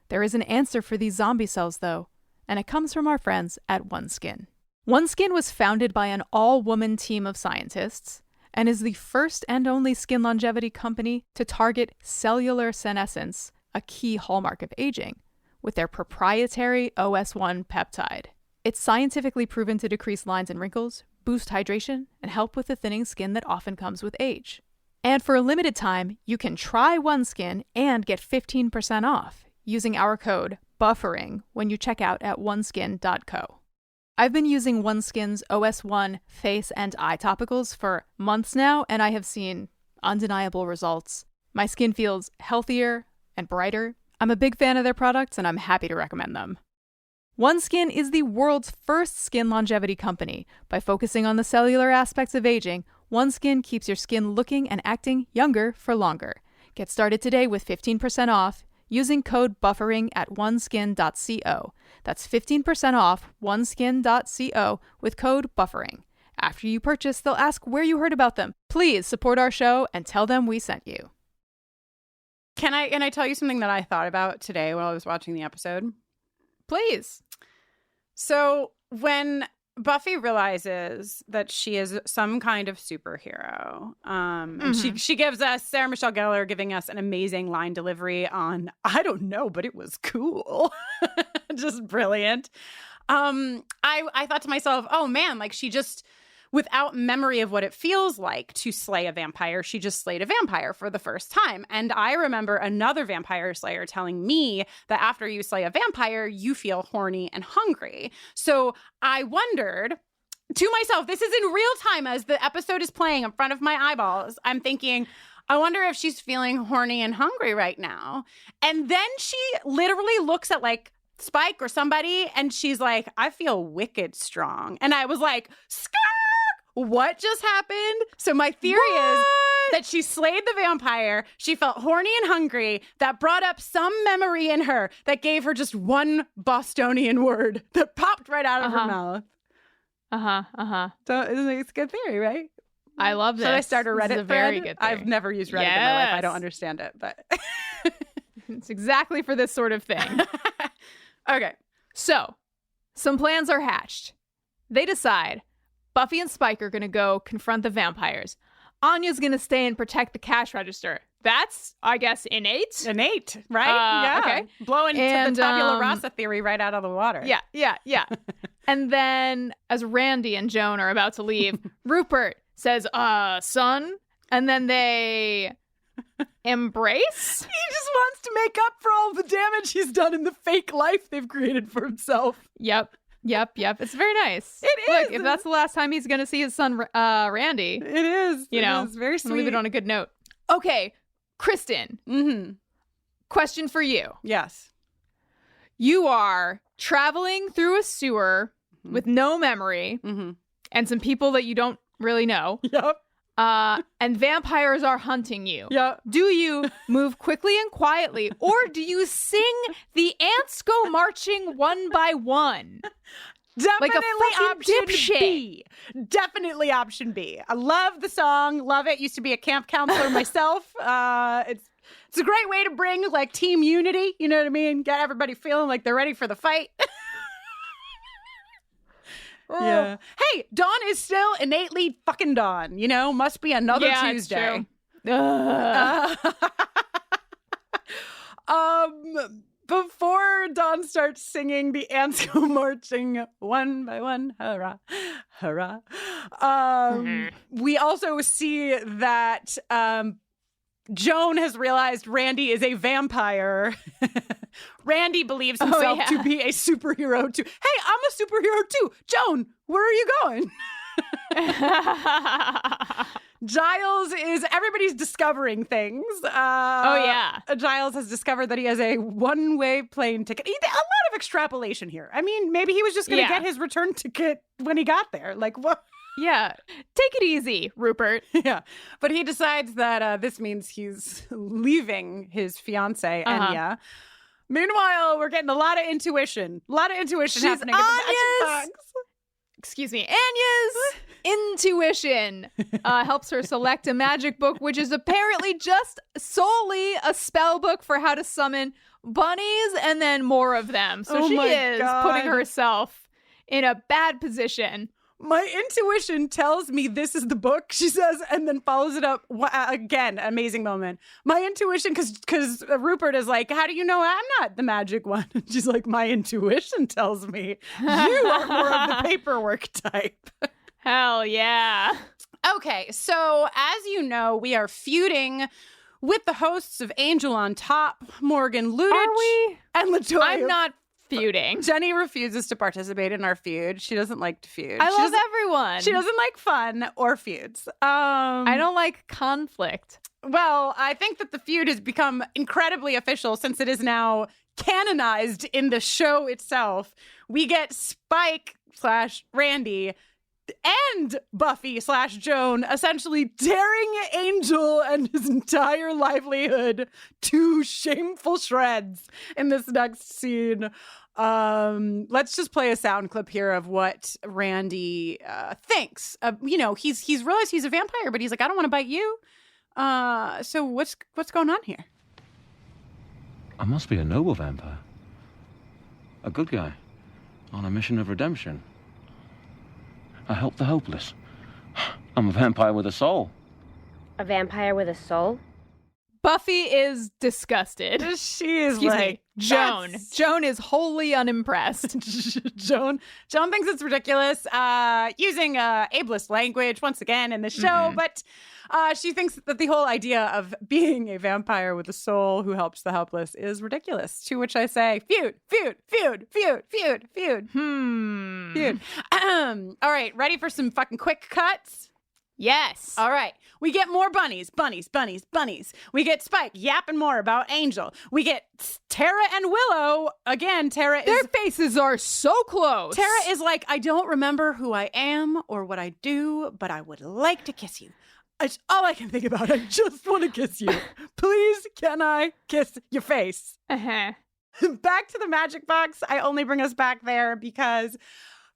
There is an answer for these zombie cells though, and it comes from our friends at OneSkin. OneSkin was founded by an all-woman team of scientists, and is the first and only skin longevity company to target cellular senescence, a key hallmark of aging, with their proprietary OS1 peptide. It's scientifically proven to decrease lines and wrinkles, boost hydration, and help with the thinning skin that often comes with age. And for a limited time, you can try OneSkin and get 15% off using our code BUFFERING when you check out at oneskin.co. I've been using OneSkin's OS1 face and eye topicals for months now, and I have seen undeniable results. My skin feels healthier and brighter. I'm a big fan of their products, and I'm happy to recommend them. OneSkin is the world's first skin longevity company. By focusing on the cellular aspects of aging, OneSkin keeps your skin looking and acting younger for longer. Get started today with 15% off using code BUFFERING at oneskin.co. That's 15% off oneskin.co with code BUFFERING. After you purchase, they'll ask where you heard about them. Please support our show and tell them we sent you. Can I tell you something that I thought about today while I was watching the episode? Please. So when Buffy realizes that she is some kind of superhero, and she gives us, Sarah Michelle Gellar giving us an amazing line delivery on, I don't know, but it was cool. Just brilliant. I thought to myself, oh man, like she just, without memory of what it feels like to slay a vampire, she just slayed a vampire for the first time. And I remember another vampire slayer telling me that after you slay a vampire, you feel horny and hungry. So I wondered to myself, this is in real time as the episode is playing in front of my eyeballs. I'm thinking, I wonder if she's feeling horny and hungry right now. And then she literally looks at like Spike or somebody and she's like, I feel wicked strong. And I was like, skirt! What just happened? So my theory is that she slayed the vampire. She felt horny and hungry. That brought up some memory in her that gave her just one Bostonian word that popped right out of her mouth. So it's a good theory, right? I love this. Should I start a Reddit this is a very thread? good theory. I've never used Reddit in my life. I don't understand it, but it's exactly for this sort of thing. Okay. So, some plans are hatched. They decide Buffy and Spike are going to go confront the vampires. Anya's going to stay and protect the cash register. That's, I guess, innate. Innate, right? Yeah. Okay. Blowing to the Tabula Rasa theory right out of the water. Yeah. And then as Randy and Joan are about to leave, Rupert says, son. And then they embrace. He just wants to make up for all the damage he's done in the fake life they've created for himself. Yep. It's very nice. It is. Look, if that's the last time he's going to see his son, Randy. It is. You know, it's very sweet. Leave it on a good note. Okay, Kristin. Mm-hmm. Question for you. Yes. You are traveling through a sewer with no memory and some people that you don't really know. Yep. And vampires are hunting you. Yep. Do you move quickly and quietly, or do you sing "The Ants Go Marching One by One"? Definitely like a fucking option dipshit. B. Definitely option B. I love the song. Love it. Used to be a camp counselor myself. It's a great way to bring like team unity. You know what I mean? Get everybody feeling like they're ready for the fight. Yeah. Hey, Dawn is still innately fucking Dawn. You know, must be another Tuesday. It's true. Before Dawn starts singing "The Ants Go Marching One by One," hurrah, hurrah. We also see that Joan has realized Randy is a vampire. Randy believes himself to be a superhero too. Hey, I'm a superhero too. Joan, where are you going? Giles everybody's discovering things. Giles has discovered that he has a one-way plane ticket. A lot of extrapolation here. I mean, maybe he was just going to get his return ticket when he got there. Like, what? Yeah. Take it easy, Rupert. Yeah. But he decides that this means he's leaving his fiancée, Anya. Meanwhile, we're getting a lot of intuition. Happening. Anya's intuition helps her select a magic book, which is apparently just solely a spell book for how to summon bunnies and then more of them. So she is putting herself in a bad position. My intuition tells me this is the book, she says, and then follows it up. Again, amazing moment. My intuition, because Rupert is like, how do you know I'm not the magic one? And she's like, my intuition tells me you are more of the paperwork type. Hell yeah. Okay, so as you know, we are feuding with the hosts of Angel on Top, Morgan Lutich, and LaToya. I'm not feuding. Jenny refuses to participate in our feud. She doesn't like to feud. I love everyone. She doesn't like fun or feuds. I don't like conflict. Well, I think that the feud has become incredibly official since it is now canonized in the show itself. We get Spike / Randy and Buffy / Joan essentially tearing Angel and his entire livelihood to shameful shreds in this next scene. Let's just play a sound clip here of what Randy thinks. He's realized he's a vampire, but he's like, I don't want to bite you. So what's going on here? I must be a noble vampire. A good guy on a mission of redemption. I help the hopeless. I'm a vampire with a soul. A vampire with a soul? Buffy is disgusted. She is Joan. Joan is wholly unimpressed. Joan thinks it's ridiculous, using ableist language once again in the show, but she thinks that the whole idea of being a vampire with a soul who helps the helpless is ridiculous. To which I say, feud. All right, ready for some fucking quick cuts? Yes. All right. We get more bunnies. We get Spike yapping more about Angel. We get Tara and Willow. Again, Their faces are so close. Tara is like, I don't remember who I am or what I do, but I would like to kiss you. It's all I can think about. I just want to kiss you. Please, can I kiss your face? Back to the magic box. I only bring us back there because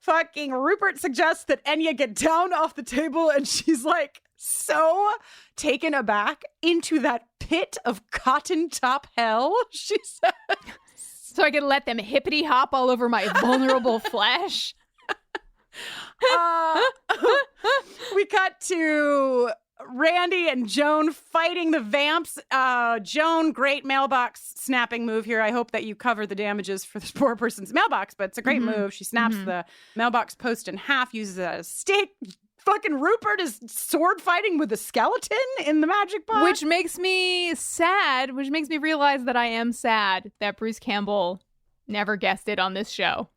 fucking Rupert suggests that Anya get down off the table, and she's like so taken aback into that pit of cotton top hell, she says. So I can let them hippity hop all over my vulnerable flesh. We cut to Randy and Joan fighting the vamps. Joan, great mailbox snapping move here. I hope that you cover the damages for this poor person's mailbox, but it's a great move. She snaps the mailbox post in half, uses it as a stake. Fucking Rupert is sword fighting with a skeleton in the magic box. Which makes me sad, which makes me realize that I am sad that Bruce Campbell never guessed it on this show.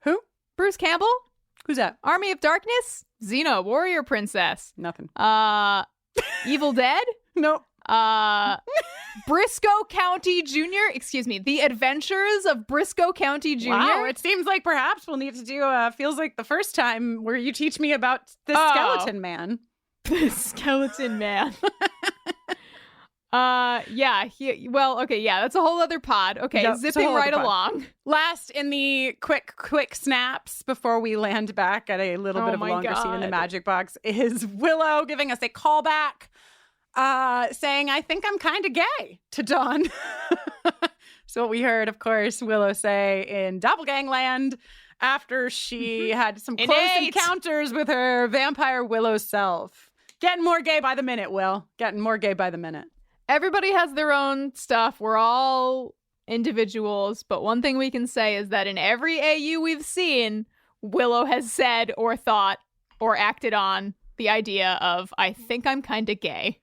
Who? Bruce Campbell? Who's that? Army of Darkness? Xena, Warrior Princess. Nothing. Evil Dead? Nope. Briscoe County Jr. Excuse me. The Adventures of Briscoe County Jr. Wow, it seems like perhaps we'll need to do feels like the first time where you teach me about the skeleton man. The skeleton man. That's a whole other pod. Okay, Yep, zipping right along. Last in the quick snaps before we land back at a little bit of a longer scene in the magic box is Willow giving us a callback, saying, I think I'm kind of gay to Dawn. So what we heard, of course, Willow say in Doppelgangland after she had some close encounters with her vampire Willow self. Getting more gay by the minute, Will. Getting more gay by the minute. Everybody has their own stuff. We're all individuals. But one thing we can say is that in every AU we've seen, Willow has said or thought or acted on the idea of, I think I'm kind of gay.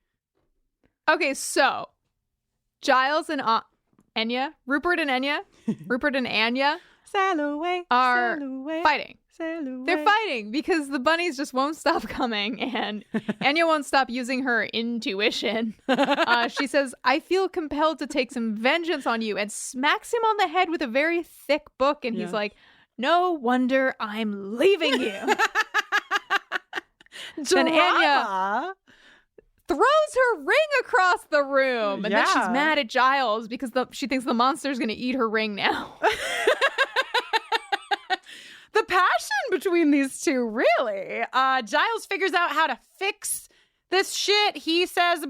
Okay, so Giles and Anya, Rupert and Anya are fighting. They're fighting because the bunnies just won't stop coming, and Anya won't stop using her intuition. She says, I feel compelled to take some vengeance on you, and smacks him on the head with a very thick book, and he's like, no wonder I'm leaving you. Then Anya throws her ring across the room, and then she's mad at Giles because she thinks the monster's going to eat her ring now. The passion between these two, really. Giles figures out how to fix this shit. He says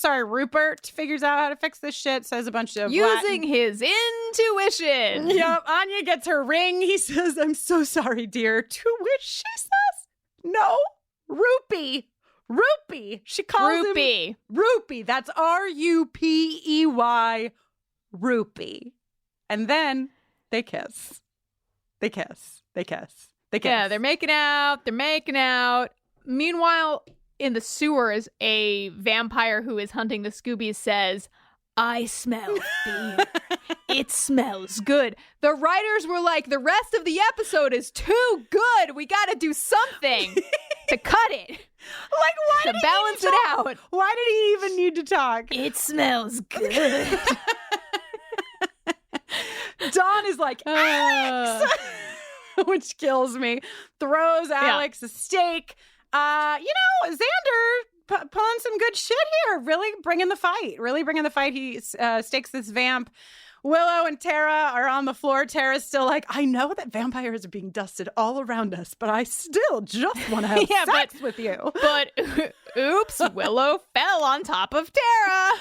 Rupert figures out how to fix this shit, says a bunch of using his intuition. Yep. Anya gets her ring. He says, I'm so sorry, dear. To which she says, no, Rupey. She calls him Rupey. That's Rupey. Rupey. And then they kiss. They kiss. Yeah, they're making out. Meanwhile, in the sewers, a vampire who is hunting the Scoobies says, I smell beer. It smells good. The writers were like, the rest of the episode is too good. We got to do something to cut it. Like, why to did balance he it out? Why did he even need to talk? It smells good. Dawn is like, Alex! Which kills me. Throws Alex a steak. Xander pulling some good shit here. Really bringing the fight. He stakes this vamp. Willow and Tara are on the floor. Tara's still like, I know that vampires are being dusted all around us, but I still just want to have sex with you. But oops, Willow fell on top of Tara.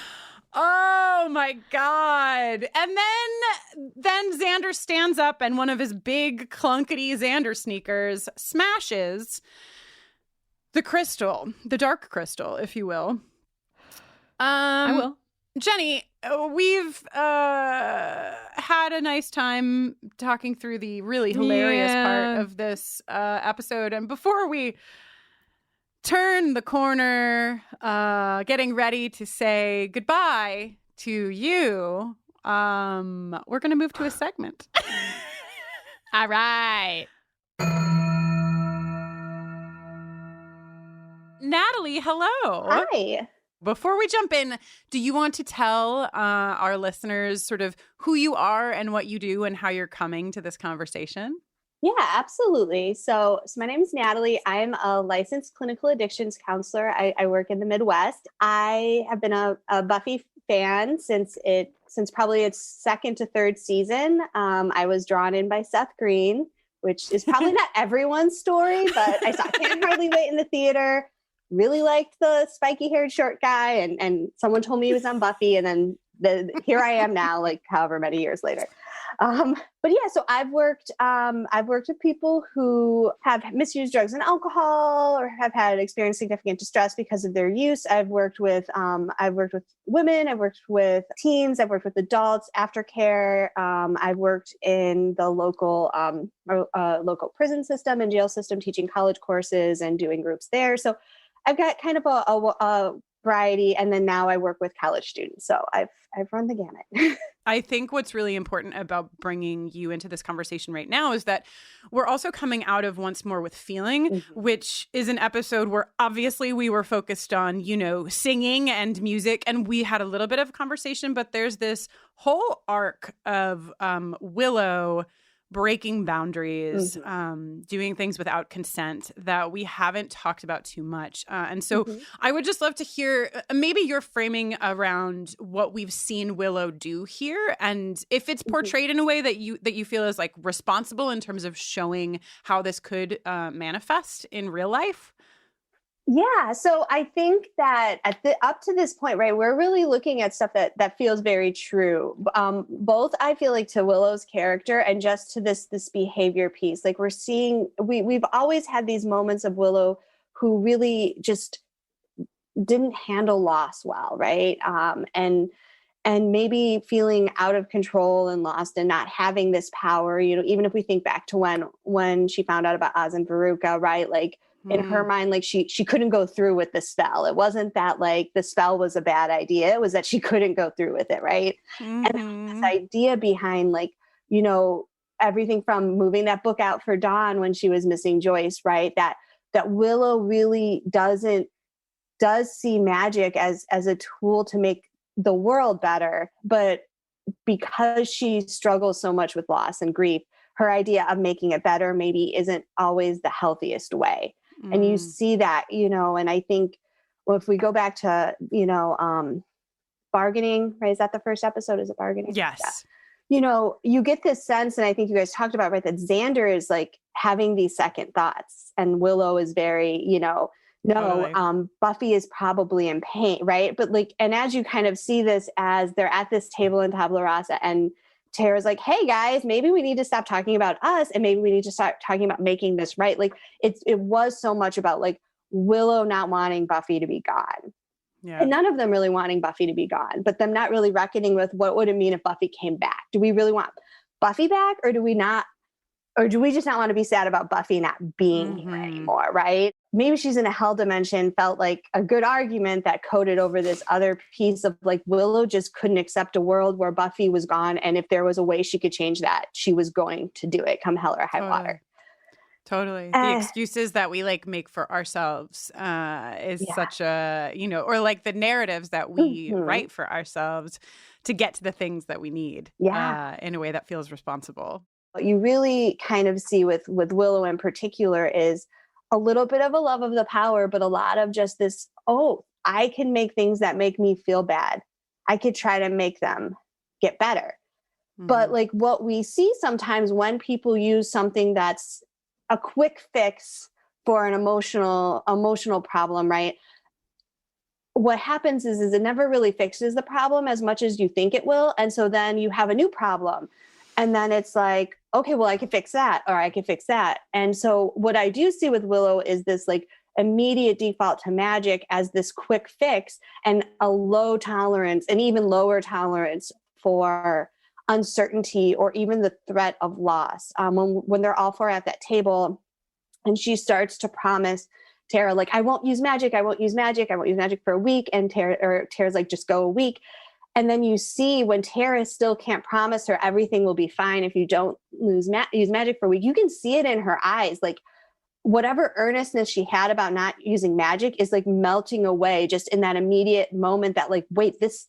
Oh my God. And then Xander stands up and one of his big clunkety Xander sneakers smashes the crystal, the dark crystal, if you will. I will. Jenny, we've had a nice time talking through the really hilarious part of this episode. And before we turn the corner, getting ready to say goodbye to you, we're going to move to a segment. All right. Natalie, hello. Hi. Before we jump in, do you want to tell our listeners sort of who you are and what you do and how you're coming to this conversation? Yeah, absolutely. So my name is Natalie. I'm a licensed clinical addictions counselor. I work in the Midwest. I have been a Buffy fan since probably its second to third season. I was drawn in by Seth Green, which is probably not everyone's story, but I Can't Hardly Wait in the theater. Really liked the spiky-haired short guy, and someone told me he was on Buffy, and then here I am now, like however many years later. But yeah, so I've worked with people who have misused drugs and alcohol or have had experienced significant distress because of their use. I've worked with women, I've worked with teens, I've worked with adults, aftercare. I've worked in the local prison system and jail system, teaching college courses and doing groups there. So I've got kind of a variety, and then now I work with college students. So I've run the gamut. I think what's really important about bringing you into this conversation right now is that we're also coming out of Once More with Feeling, which is an episode where obviously we were focused on, singing and music, and we had a little bit of conversation, but there's this whole arc of Willow breaking boundaries, doing things without consent that we haven't talked about too much. And so I would just love to hear maybe your framing around what we've seen Willow do here, and if it's portrayed in a way that you feel is like responsible in terms of showing how this could manifest in real life. Yeah. So I think that up to this point, right, we're really looking at stuff that feels very true. Both I feel like to Willow's character and just to this behavior piece. Like we're seeing, we've always had these moments of Willow who really just didn't handle loss well, right? And maybe feeling out of control and lost and not having this power, even if we think back to when she found out about Oz and Veruca, right? Like, in her mind, like she couldn't go through with the spell. It wasn't that like the spell was a bad idea. It was that she couldn't go through with it. Right. And this idea behind like, everything from moving that book out for Dawn when she was missing Joyce, right. That Willow really does see magic as a tool to make the world better. But because she struggles so much with loss and grief, her idea of making it better maybe isn't always the healthiest way. And you see that, and I think, well, if we go back to, bargaining, right? Is that the first episode? Is it bargaining? Yes. Yeah. You get this sense, and I think you guys talked about, right, that Xander is like having these second thoughts and Willow is very, Buffy is probably in pain, right? But like, and as you kind of see this as they're at this table in Tabula Rasa and Tara's like, hey guys, maybe we need to stop talking about us and maybe we need to start talking about making this right. Like it was so much about like Willow not wanting Buffy to be gone. Yeah. And none of them really wanting Buffy to be gone, but them not really reckoning with what would it mean if Buffy came back? Do we really want Buffy back or do we just not want to be sad about Buffy not being here anymore, right? Maybe she's in a hell dimension felt like a good argument that coded over this other piece of like Willow just couldn't accept a world where Buffy was gone. And if there was a way she could change that, she was going to do it come hell or high water. Totally. The excuses that we like make for ourselves is such a, or like the narratives that we write for ourselves to get to the things that we need in a way that feels responsible. What you really kind of see with Willow in particular is a little bit of a love of the power, but a lot of just this, I can make things that make me feel bad. I could try to make them get better. But like what we see sometimes when people use something that's a quick fix for an emotional problem, right? What happens is it never really fixes the problem as much as you think it will. And so then you have a new problem. And then it's like, okay, well, I can fix that, or I can fix that. And so what I do see with Willow is this like immediate default to magic as this quick fix and a low tolerance and even lower tolerance for uncertainty or even the threat of loss. When they're all four at that table and she starts to promise Tara, like, I won't use magic. I won't use magic for a week. And Tara's like, just go a week. And then you see when Tara still can't promise her everything will be fine if you don't use magic for a week, you can see it in her eyes. Like whatever earnestness she had about not using magic is like melting away just in that immediate moment that like, wait, this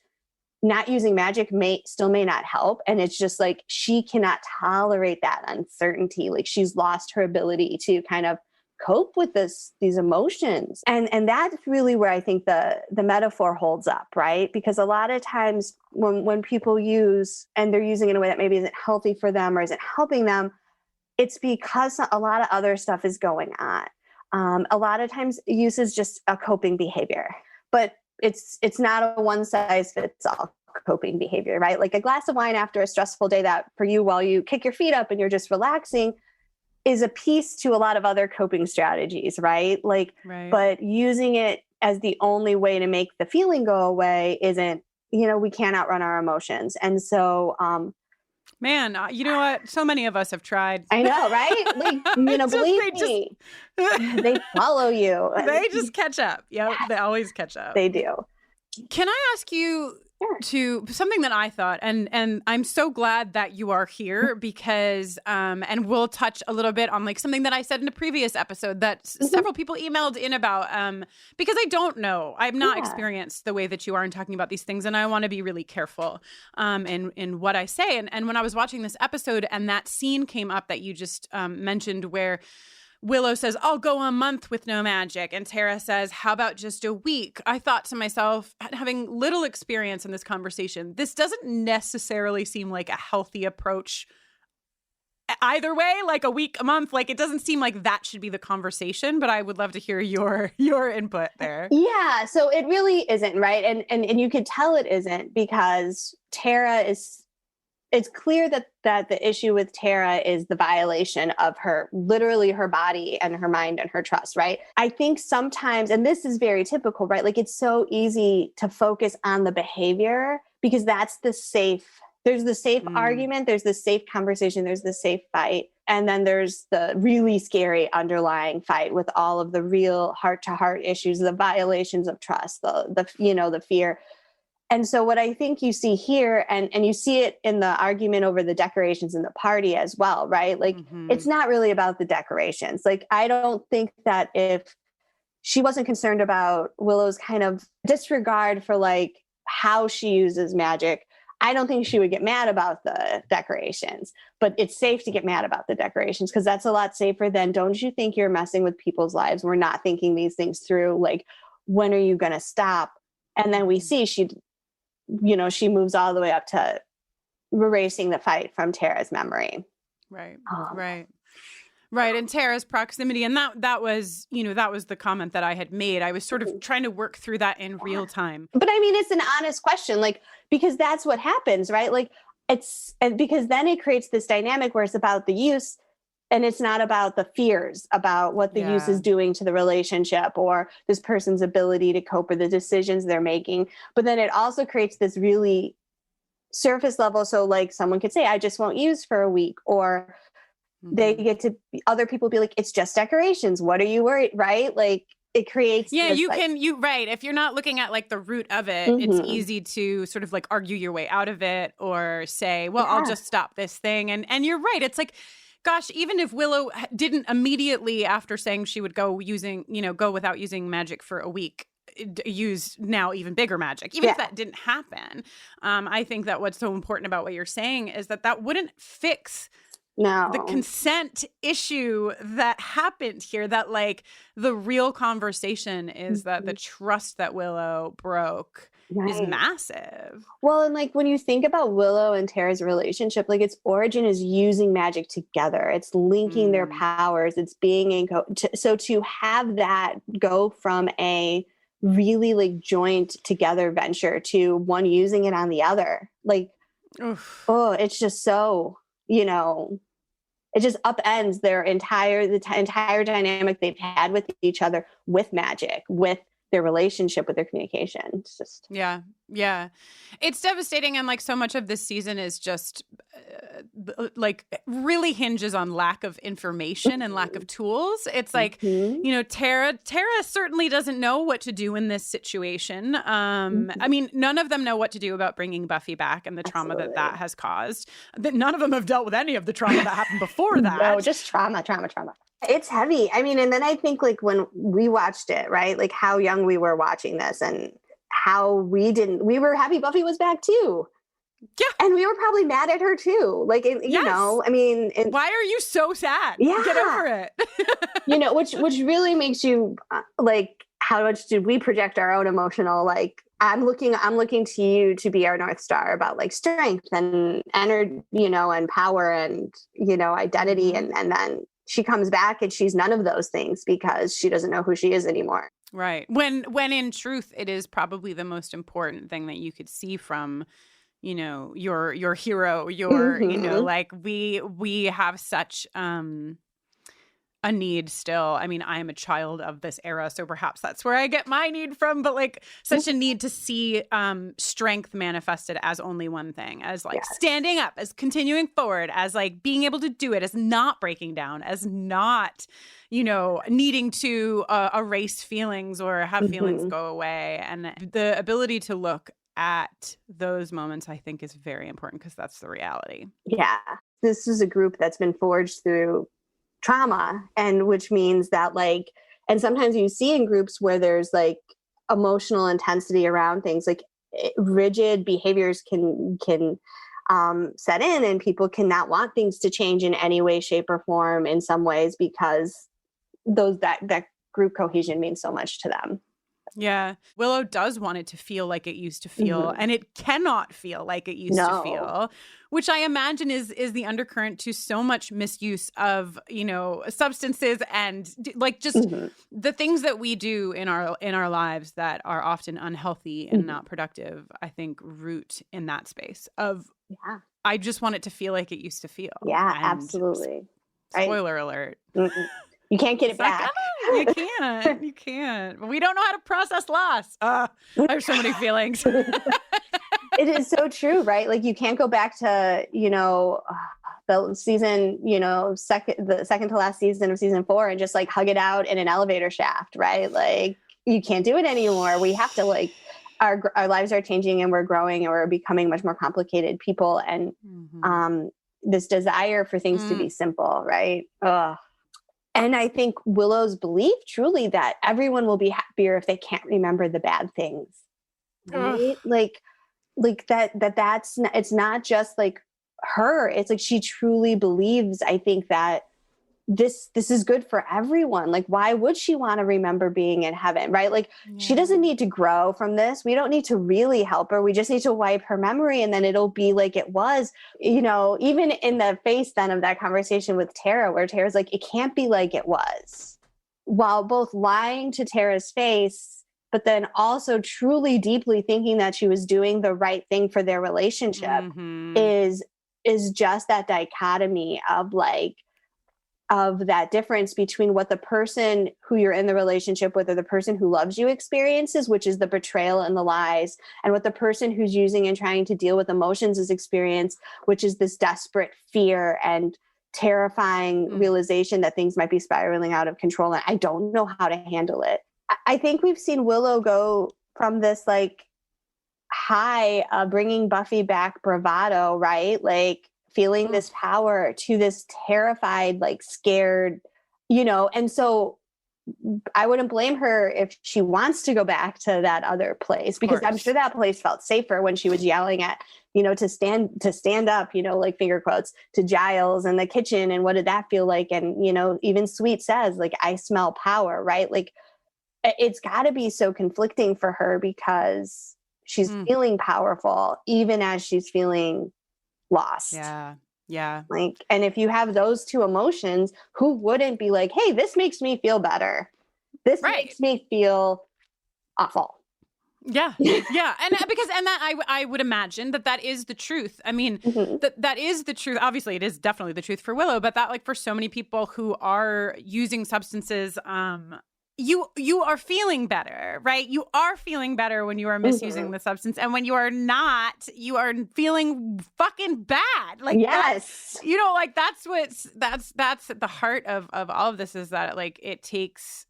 not using magic may not help. And it's just like, she cannot tolerate that uncertainty. Like she's lost her ability to kind of cope with these emotions. And that's really where I think the metaphor holds up, right? Because a lot of times when people use, and they're using it in a way that maybe isn't healthy for them or isn't helping them, it's because a lot of other stuff is going on. A lot of times use is just a coping behavior, but it's not a one size fits all coping behavior, right? Like a glass of wine after a stressful day that for you, while you kick your feet up and you're just relaxing, is a piece to a lot of other coping strategies, right? Like, but using it as the only way to make the feeling go away isn't, we can't outrun our emotions. And so, man, you know what? So many of us have tried. I know, right? Like, believe me, they follow you. They just catch up. Yeah, they always catch up. They do. Can I ask you to something that I thought, and I'm so glad that you are here because, and we'll touch a little bit on like something that I said in a previous episode that several people emailed in about, because I don't know, I'm not experienced the way that you are in talking about these things, and I want to be really careful, in what I say. And when I was watching this episode and that scene came up that you just mentioned where Willow says, I'll go a month with no magic. And Tara says, how about just a week? I thought to myself, having little experience in this conversation, this doesn't necessarily seem like a healthy approach either way, like a week, a month. Like, it doesn't seem like that should be the conversation, but I would love to hear your input there. Yeah, so it really isn't, right? And you could tell it isn't because Tara is... It's clear that the issue with Tara is the violation of literally her body and her mind and her trust, right? I think sometimes, and this is very typical, right? Like it's so easy to focus on the behavior because that's there's the safe argument, there's the safe conversation, there's the safe fight. And then there's the really scary underlying fight with all of the real heart-to-heart issues, the violations of trust, the fear. And so what I think you see here, and you see it in the argument over the decorations in the party as well, right? Like, it's not really about the decorations. Like, I don't think that if she wasn't concerned about Willow's kind of disregard for like how she uses magic, I don't think she would get mad about the decorations. But it's safe to get mad about the decorations because that's a lot safer than, don't you think you're messing with people's lives? We're not thinking these things through. Like, when are you going to stop? And then we see she moves all the way up to erasing the fight from Tara's memory. Right. Right. And Tara's proximity. And that was the comment that I had made. I was sort of trying to work through that in real time. But I mean, it's an honest question, like, because that's what happens, right? Like because then it creates this dynamic where it's about the use and it's not about the fears about what the use is doing to the relationship or this person's ability to cope with the decisions they're making. But then it also creates this really surface level. So like someone could say, I just won't use for a week, or they get to, other people be like, it's just decorations. What are you worried? Right? Like it creates. Yeah, this, right. If you're not looking at like the root of it, it's easy to sort of like argue your way out of it or say, well, I'll just stop this thing. And you're right. It's like, gosh, even if Willow didn't immediately after saying she would go without using magic for a week, use now even bigger magic, even if that didn't happen, I think that what's so important about what you're saying is that wouldn't fix the consent issue that happened here, that like the real conversation is that the trust that Willow broke is massive. Well, and like when you think about Willow and Tara's relationship, like its origin is using magic together. It's linking their powers. It's being in so to have that go from a really like joint together venture to one using it on the other, like, it's just so, it just upends the entire dynamic they've had with each other, with magic, with their relationship, with their communication. It's just it's devastating. And like so much of this season is just like really hinges on lack of information and lack of tools. It's like Tara certainly doesn't know what to do in this situation. I mean, none of them know what to do about bringing Buffy back and the trauma that has caused. None of them have dealt with any of the trauma that happened before that. No, just trauma. It's heavy. I mean, and then I think like when we watched it, right, like how young we were watching this and how we were happy Buffy was back too. Yeah. And we were probably mad at her too. Like, I mean. Why are you so sad? Yeah. Get over it. Which really makes you like, how much did we project our own emotional, like, I'm looking to you to be our North Star about like strength and energy, and power and, identity. And then she comes back and she's none of those things because she doesn't know who she is anymore. Right. When in truth, it is probably the most important thing that you could see from, you know, your hero, your, you know, like we have such a need still. I mean, I am a child of this era, so perhaps that's where I get my need from, but like such a need to see strength manifested as only one thing, as like standing up, as continuing forward, as like being able to do it, as not breaking down, as not, you know, needing to erase feelings or have feelings go away. And the ability to look at those moments, I think, is very important because that's the reality. Yeah. This is a group that's been forged through trauma, and which means that like, and sometimes you see in groups where there's like emotional intensity around things, like rigid behaviors can set in, and people cannot want things to change in any way, shape, or form in some ways because that group cohesion means so much to them. Yeah. Willow does want it to feel like it used to feel, and it cannot feel like it used to feel, which I imagine is the undercurrent to so much misuse of, you know, substances and like just the things that we do in our lives that are often unhealthy and not productive, I think root in that space of, I just want it to feel like it used to feel. Yeah, absolutely. Spoiler alert. You can't get it back. You can't. You can't. We don't know how to process loss. I have so many feelings. It is so true, right? Like you can't go back to, you know, the season, you know, the second to last season of season 4 and just like hug it out in an elevator shaft, right? Like you can't do it anymore. We have to like, our lives are changing and we're growing and we're becoming much more complicated people. And this desire for things to be simple, right? And I think Willow's belief truly that everyone will be happier if they can't remember the bad things, right? Like that's not, it's not just like her. It's like she truly believes, I think, that this is good for everyone. Like, why would she want to remember being in heaven, right? Like she doesn't need to grow from this. We don't need to really help her. We just need to wipe her memory and then it'll be like it was, you know, even in the face then of that conversation with Tara, where Tara's like, it can't be like it was, while both lying to Tara's face, but then also truly deeply thinking that she was doing the right thing for their relationship is just that dichotomy of like, of that difference between what the person who you're in the relationship with or the person who loves you experiences, which is the betrayal and the lies, and what the person who's using and trying to deal with emotions is experience, which is this desperate fear and terrifying realization that things might be spiraling out of control and I don't know how to handle it. I think we've seen Willow go from this like high bringing Buffy back bravado, right? Like feeling this power to this terrified, like scared, you know, and so I wouldn't blame her if she wants to go back to that other place, because I'm sure that place felt safer when she was yelling at, you know, to stand up, you know, like finger quotes, to Giles in the kitchen. And what did that feel like? And, you know, even Sweet says like, I smell power, right? Like it's gotta be so conflicting for her because she's feeling powerful, even as she's feeling lost. Yeah. Like, and if you have those two emotions, who wouldn't be like, hey, this makes me feel better. This makes me feel awful. Yeah. Yeah. And that I would imagine that is the truth. I mean, that is the truth. Obviously it is definitely the truth for Willow, but that like for so many people who are using substances, you are feeling better, right? You are feeling better when you are misusing the substance. And when you are not, you are feeling fucking bad. Like, yes, you know, like that's at the heart of all of this, is that like, it takes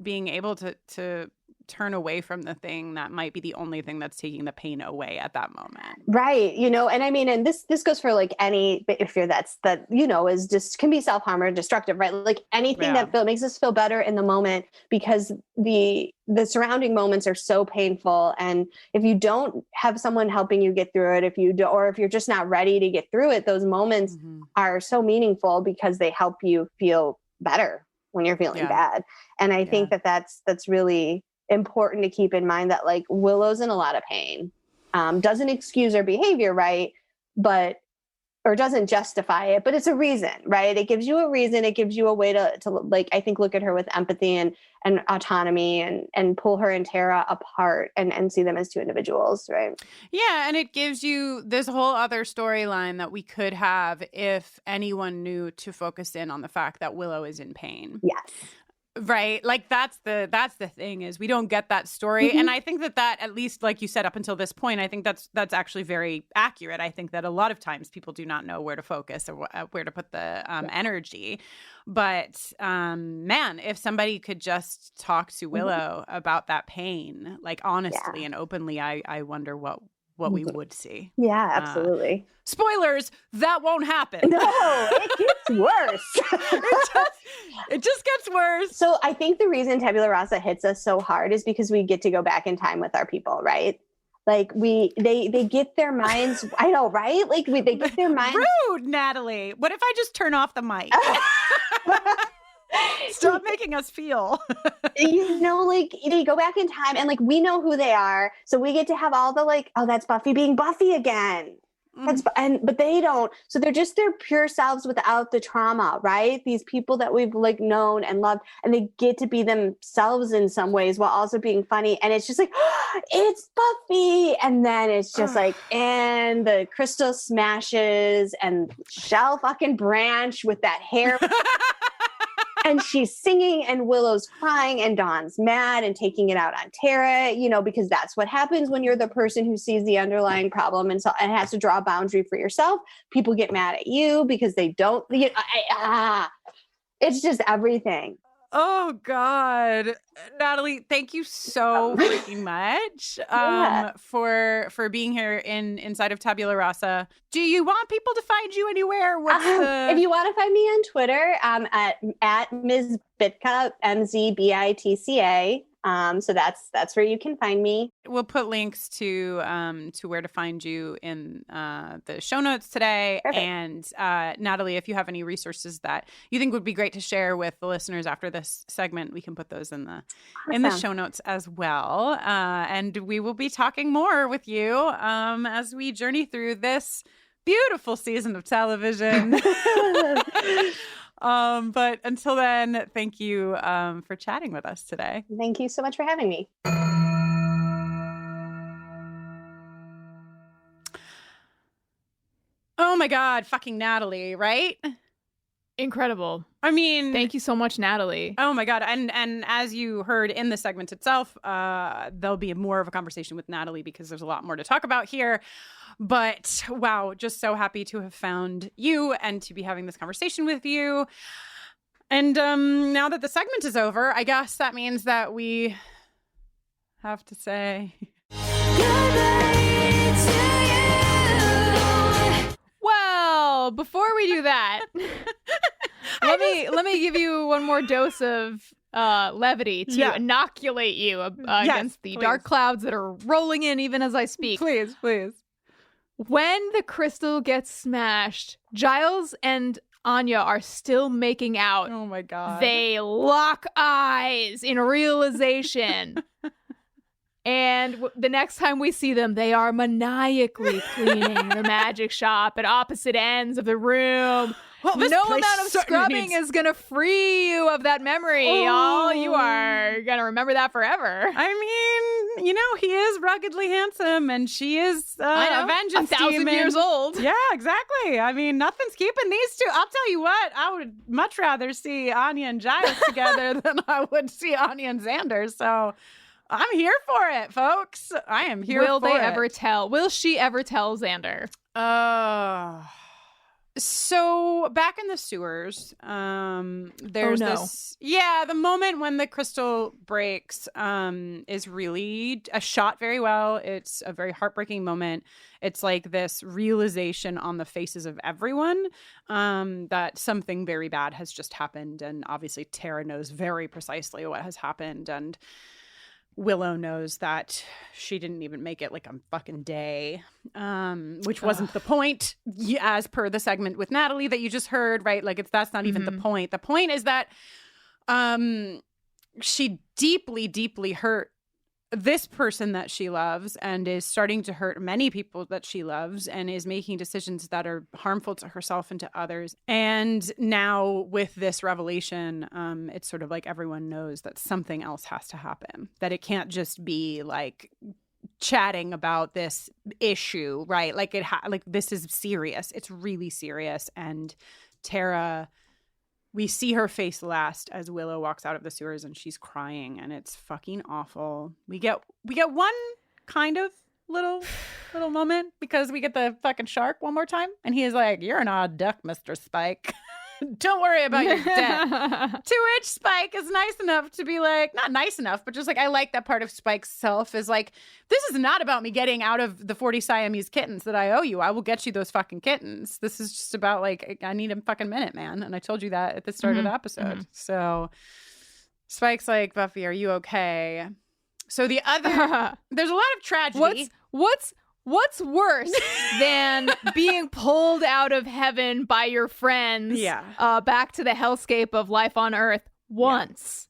being able to turn away from the thing that might be the only thing that's taking the pain away at that moment. Right. You know, and I mean, and this goes for like any fear that, you know, is just can be self-harm or destructive, right? Like anything that makes us feel better in the moment, because the surrounding moments are so painful. And if you don't have someone helping you get through it, if you're just not ready to get through it, those moments are so meaningful because they help you feel better when you're feeling bad. And I think that's really important to keep in mind, that like Willow's in a lot of pain, doesn't excuse her behavior, right? But or doesn't justify it, but it's a reason, right? It gives you a reason. It gives you a way to like, I think, look at her with empathy and autonomy and pull her and Tara apart and see them as two individuals, right? Yeah, and it gives you this whole other storyline that we could have if anyone knew to focus in on the fact that Willow is in pain. Yes. Right. Like that's the thing is we don't get that story. Mm-hmm. And I think that at least like you said up until this point, I think that's actually very accurate. I think that a lot of times people do not know where to focus or where to put the energy. But man, if somebody could just talk to Willow about that pain, like honestly and openly, I wonder what we would see. Yeah, absolutely. Spoilers, that won't happen. No, it gets worse. it just gets worse. So I think the reason Tabula Rasa hits us so hard is because we get to go back in time with our people, right? Like they get their minds, I know, right? Like they get their minds. Rude, Natalie. What if I just turn off the mic? Stop making us feel. Like they go back in time and like we know who they are, so we get to have all the like, oh, that's Buffy being Buffy again. But they don't. So they're just their pure selves without the trauma, right? These people that we've like known and loved, and they get to be themselves in some ways while also being funny. And it's just like, oh, it's Buffy. And then it's just like, and the crystal smashes and shell fucking branch with that hair. And she's singing and Willow's crying and Dawn's mad and taking it out on Tara, because that's what happens when you're the person who sees the underlying problem and has to draw a boundary for yourself. People get mad at you because they don't. It's just everything. Oh, God. Natalie, thank you so freaking much for being here inside of Tabula Rasa. Do you want people to find you anywhere? If you want to find me on Twitter, at Ms. Bitca, MZBITCA. So that's where you can find me. We'll put links to where to find you in the show notes today. Perfect. And Natalie, if you have any resources that you think would be great to share with the listeners after this segment, we can put those in the show notes as well. And we will be talking more with you as we journey through this beautiful season of television. But until then, thank you for chatting with us today. Thank you so much for having me. Oh my God, fucking Natalie, right? Incredible. I mean, thank you so much, Natalie. Oh my God. And as you heard in the segment itself, there'll be more of a conversation with Natalie because there's a lot more to talk about here. But wow, just so happy to have found you and to be having this conversation with you. And now that the segment is over, I guess that means that we have to say well, before we do that, let me give you one more dose of levity to inoculate you against the dark clouds that are rolling in even as I speak. Please. When the crystal gets smashed, Giles and Anya are still making out. Oh my God. They lock eyes in realization. And the next time we see them, they are maniacally cleaning the magic shop at opposite ends of the room. Well, no amount of scrubbing is going to free you of that memory. Oh, you are going to remember that forever. I mean, he is ruggedly handsome and she is a vengeance 1,000 years old. Yeah, exactly. I mean, nothing's keeping these two. I'll tell you what, I would much rather see Anya and Giles together than I would see Anya and Xander. So I'm here for it, folks. I am here for it. Will she ever tell Xander? So back in the sewers, there's the moment when the crystal breaks is really shot very well. It's a very heartbreaking moment. It's like this realization on the faces of everyone that something very bad has just happened. And obviously Tara knows very precisely what has happened. And Willow knows that she didn't even make it like a fucking day, which wasn't the point, as per the segment with Natalie that you just heard, right? Like that's not even the point. The point is that she deeply, deeply hurt this person that she loves and is starting to hurt many people that she loves and is making decisions that are harmful to herself and to others. And now with this revelation, it's sort of like everyone knows that something else has to happen, that it can't just be like chatting about this issue, right? Like like this is serious. It's really serious. And Tara, we see her face last as Willow walks out of the sewers and she's crying and it's fucking awful. We get one kind of little moment because we get the fucking shark one more time and he is like, "You're an odd duck, Mr. Spike." Don't worry about your debt. To which Spike is nice enough to be like, not nice enough, but just like, I like that part of Spike's self is like, this is not about me getting out of the 40 Siamese kittens that I owe you. I will get you those fucking kittens. This is just about like, I need a fucking minute, man. And I told you that at the start of the episode. So Spike's like, "Buffy, are you okay?" So the other, there's a lot of tragedy. What's worse than being pulled out of heaven by your friends back to the hellscape of life on Earth once?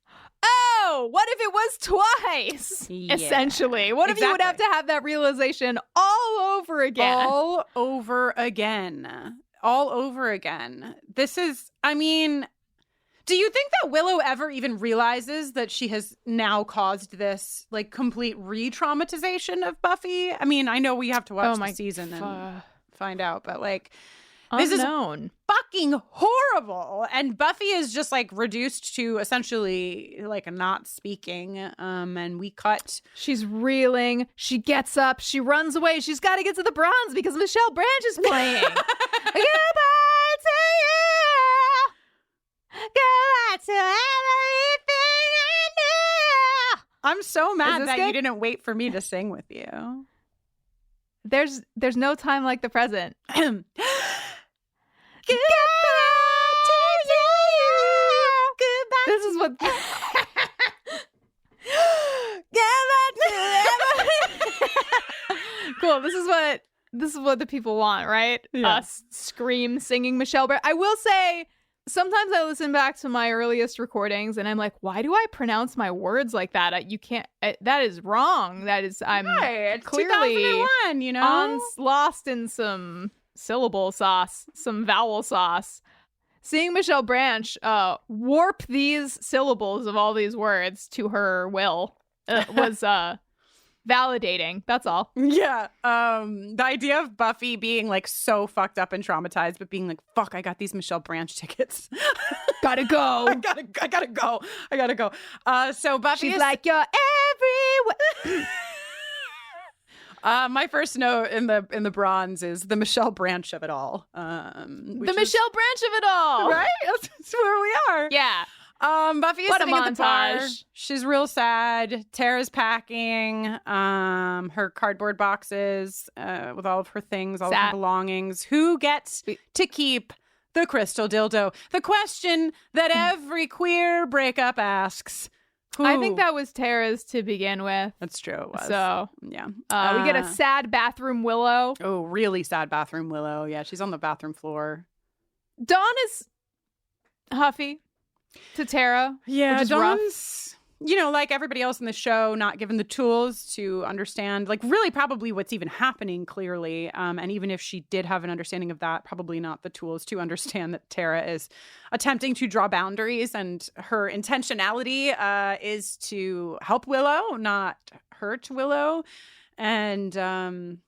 Yeah. Oh, what if it was twice? Yeah. Essentially. What if you would have to have that realization all over again? All over again. This is, I mean... Do you think that Willow ever even realizes that she has now caused this like complete re-traumatization of Buffy? I mean, I know we have to watch the season and find out, but like this is fucking horrible. And Buffy is just like reduced to essentially like not speaking. And we cut. She's reeling. She gets up. She runs away. She's got to get to the bronze because Michelle Branch is playing. Goodbye to you. Go to everything I knew. I'm so mad that you didn't wait for me to sing with you. There's no time like the present. Goodbye to you. Goodbye. This is what. Cool. This is what the people want, right? Yeah. Us scream singing Michelle Branch. I will say. Sometimes I listen back to my earliest recordings and I'm like, why do I pronounce my words like that? You can't, that is wrong. I'm right, clearly 2001, you know? Lost in some syllable sauce, some vowel sauce. Seeing Michelle Branch warp these syllables of all these words to her will was validating. That's all. Yeah. The idea of Buffy being like so fucked up and traumatized, but being like, fuck, I got these Michelle Branch tickets. Gotta go. I gotta go. So Buffy She's is like, you're everywhere. My first note in the bronze is the Michelle Branch of it all. Michelle Branch of it all. Right? That's where we are. Yeah. Buffy is what sitting a at the bar. montage. She's real sad. Tara's packing her cardboard boxes with all of her things, all of her belongings. Who gets to keep the crystal dildo? The question that every queer breakup asks. Who? I think that was Tara's to begin with. That's true. It was. So, yeah. We get a sad bathroom Willow. Oh, really sad bathroom Willow. Yeah, she's on the bathroom floor. Dawn is huffy to Tara. Yeah, which is Dawn's, you know, like everybody else in the show, not given the tools to understand, like, really probably what's even happening clearly. And even if she did have an understanding of that, probably not the tools to understand that Tara is attempting to draw boundaries, and her intentionality is to help Willow, not hurt Willow. And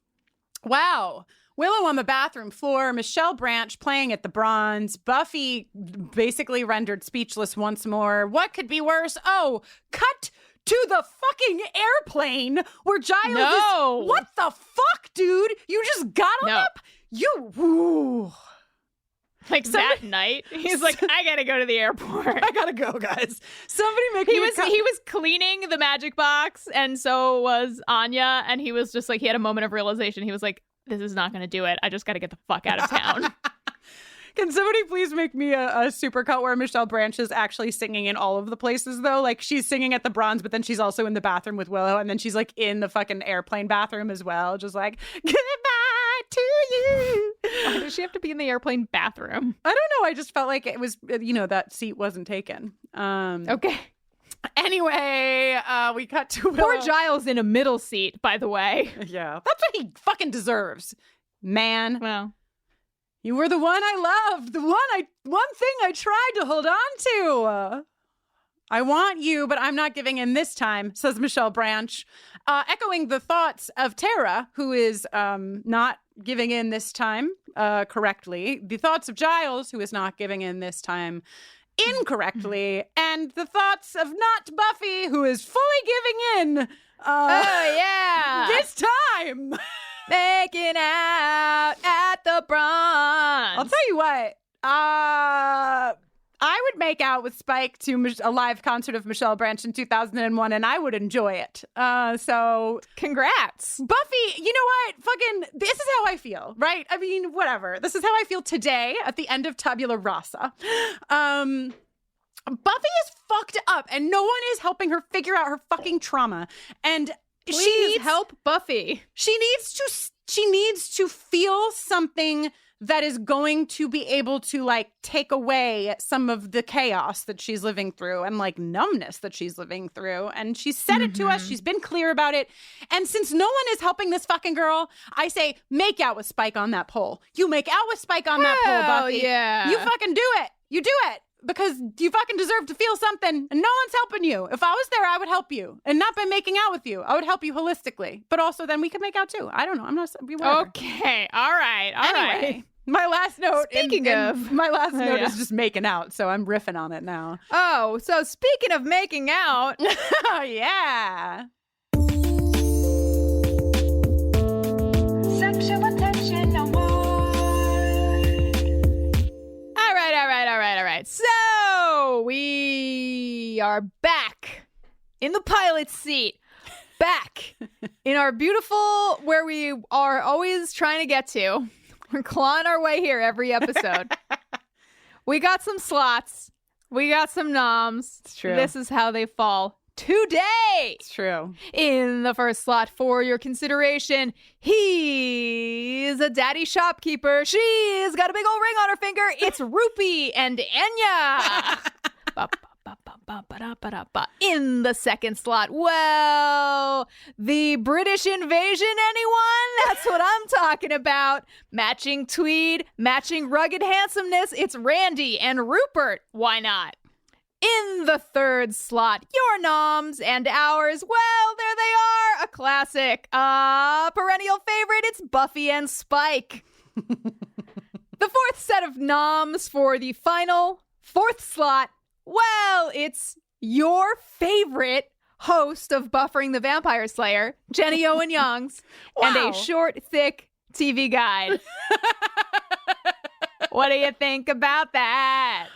wow. Willow on the bathroom floor, Michelle Branch playing at the bronze, Buffy basically rendered speechless once more. What could be worse? Oh, cut to the fucking airplane where Giles is... What the fuck, dude? You just got on up? Woo. Like that night, he's like, I gotta go to the airport. I gotta go, guys. Somebody make me He was cleaning the magic box, and so was Anya, and he was just like, he had a moment of realization. He was like, this is not going to do it. I just got to get the fuck out of town. Can somebody please make me a supercut where Michelle Branch is actually singing in all of the places, though? Like, she's singing at the bronze, but then she's also in the bathroom with Willow, and then she's, like, in the fucking airplane bathroom as well. Just like, goodbye to you. Why does she have to be in the airplane bathroom? I don't know. I just felt like it was, you know, that seat wasn't taken. Okay. Anyway, we cut to Willow. Poor Giles in a middle seat, by the way. Yeah, that's what he fucking deserves, man. Well, you were the one I loved, the one thing I tried to hold on to. I want you, but I'm not giving in this time, says Michelle Branch, echoing the thoughts of Tara, who is not giving in this time correctly, the thoughts of Giles, who is not giving in this time incorrectly, and the thoughts of not Buffy, who is fully giving in this time. Making out at the Bronx. I'll tell you what, I would make out with Spike to a live concert of Michelle Branch in 2001, and I would enjoy it. So congrats. Buffy, you know what? Fucking, this is how I feel, right? I mean, whatever. This is how I feel today at the end of Tabula Rasa. Buffy is fucked up, and no one is helping her figure out her fucking trauma. And she needs help, Buffy. She needs to feel something that is going to be able to like take away some of the chaos that she's living through and like numbness that she's living through. And she said it to us. She's been clear about it. And since no one is helping this fucking girl, I say make out with Spike on that pole. You make out with Spike on that pole, Buffy. Yeah. You fucking do it. You do it. Because you fucking deserve to feel something and no one's helping you. If I was there, I would help you. And not by making out with you. I would help you holistically. But also then we could make out too. I don't know. I'm not... Whatever. Okay. All right. Anyway, my last note... my last note yeah. is just making out. So I'm riffing on it now. Oh, so speaking of making out... Oh, yeah. Sexual attention award. All right. So we are back in the pilot seat. Back in our beautiful, where we are always trying to get to. We're clawing our way here every episode. We got some slots. We got some noms. It's true. This is how they fall today. It's true. In the first slot for your consideration, he's a daddy shopkeeper. She's got a big old ring on her finger. It's Rupey and Anya. In the second slot, well, the British invasion, anyone? That's what I'm talking about. Matching tweed, matching rugged handsomeness. It's Randy and Rupert. Why not? In the third slot, your noms and ours, well, there they are, a classic, perennial favorite, it's Buffy and Spike. The fourth set of noms for the final fourth slot, well, it's your favorite host of Buffering the Vampire Slayer, Jenny Owen Youngs, and a short, thick TV guide. What do you think about that?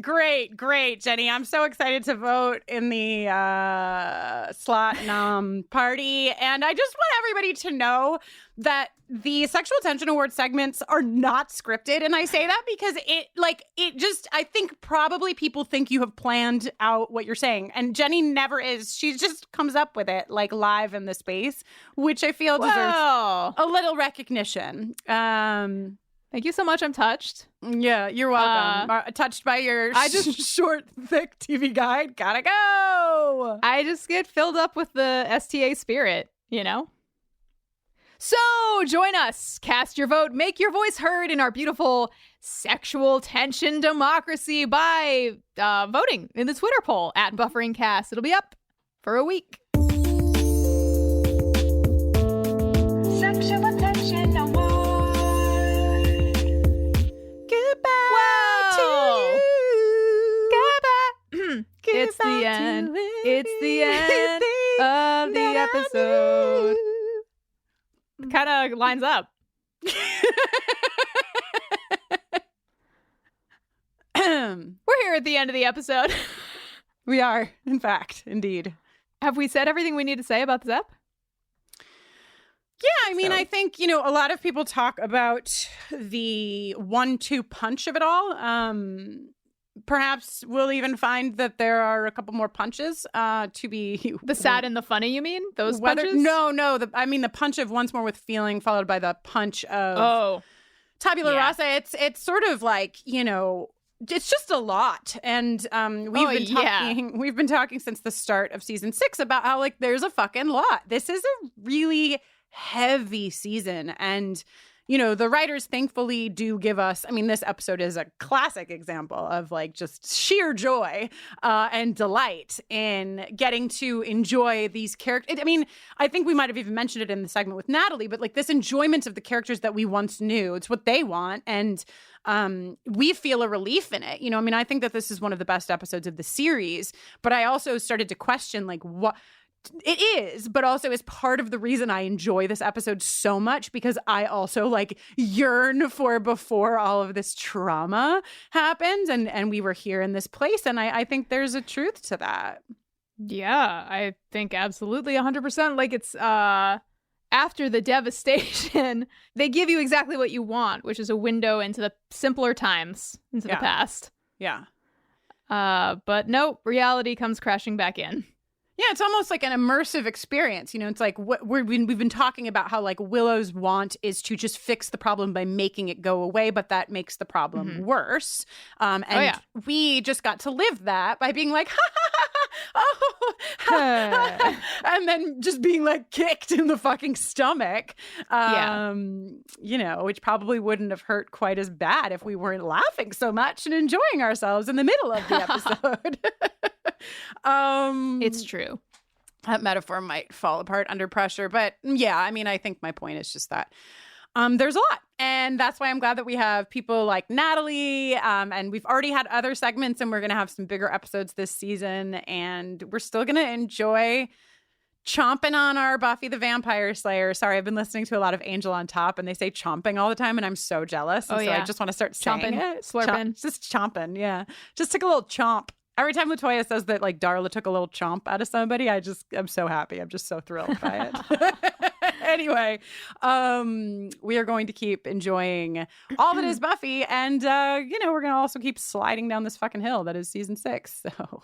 Great, Jenny. I'm so excited to vote in the slot nom party. And I just want everybody to know that the Sexual Attention Award segments are not scripted. And I say that because I think probably people think you have planned out what you're saying. And Jenny never is. She just comes up with it like live in the space, which I feel deserves a little recognition. Thank you so much. I'm touched. Yeah, you're welcome. Touched by your short, thick TV guide. Gotta go. I just get filled up with the STA spirit, you know? So join us. Cast your vote. Make your voice heard in our beautiful sexual tension democracy by voting in the Twitter poll at BufferingCast. It'll be up for a week. Sexual attention award. Goodbye to you. Goodbye. It's the end. It's the end of the episode. Kind of lines up. We're here at the end of the episode. We are, in fact, indeed. Have we said everything we need to say about this ep? Yeah, I mean, I think, a lot of people talk about the 1-2 punch of it all. Perhaps we'll even find that there are a couple more punches to be... The sad and the funny, you mean? Those punches? No. The punch of Once More with Feeling followed by the punch of Tabula Rasa. It's sort of like, it's just a lot. And we've been talking since the start of season 6 about how like there's a fucking lot. This is a really heavy season. And, you know, the writers thankfully do give us, I mean, this episode is a classic example of like just sheer joy and delight in getting to enjoy these characters. I mean, I think we might have even mentioned it in the segment with Natalie, but like this enjoyment of the characters that we once knew, it's what they want. And we feel a relief in it. You know, I mean, I think that this is one of the best episodes of the series, but I also started to question like what it is, but also is part of the reason I enjoy this episode so much, because I also like yearn for before all of this trauma happens and we were here in this place. And I think there's a truth to that. Yeah, I think absolutely 100%. Like it's after the devastation, they give you exactly what you want, which is a window into the simpler times, into the past. Yeah. But no, reality comes crashing back in. Yeah, it's almost like an immersive experience. You know, it's like we've been talking about how like Willow's want is to just fix the problem by making it go away, but that makes the problem worse. And we just got to live that by being like, and then just being like kicked in the fucking stomach. You know, which probably wouldn't have hurt quite as bad if we weren't laughing so much and enjoying ourselves in the middle of the episode. It's true. That metaphor might fall apart under pressure, but yeah, I mean, I think my point is just that there's a lot, and that's why I'm glad that we have people like Natalie, and we've already had other segments, and we're gonna have some bigger episodes this season, and we're still gonna enjoy chomping on our Buffy the Vampire Slayer. Sorry, I've been listening to a lot of Angel on Top, and they say chomping all the time, and I'm so jealous. And so I just want to start saying it. Slurping. Just chomping, yeah. Just take a little chomp. Every time Latoya says that, like, Darla took a little chomp out of somebody, I'm so happy. I'm just so thrilled by it. Anyway, we are going to keep enjoying all that is Buffy. And, you know, we're going to also keep sliding down this fucking hill that is season 6. So,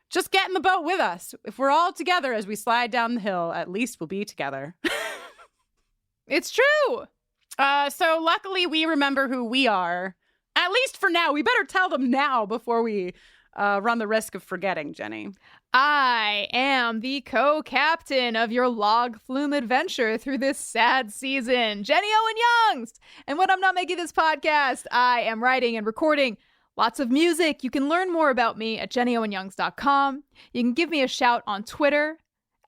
just get in the boat with us. If we're all together as we slide down the hill, at least we'll be together. It's true. So luckily we remember who we are. At least for now. We better tell them now before we run the risk of forgetting, Jenny. I am the co-captain of your log flume adventure through this sad season, Jenny Owen Youngst. And when I'm not making this podcast, I am writing and recording lots of music. You can learn more about me at jennyowenyoungs.com. You can give me a shout on Twitter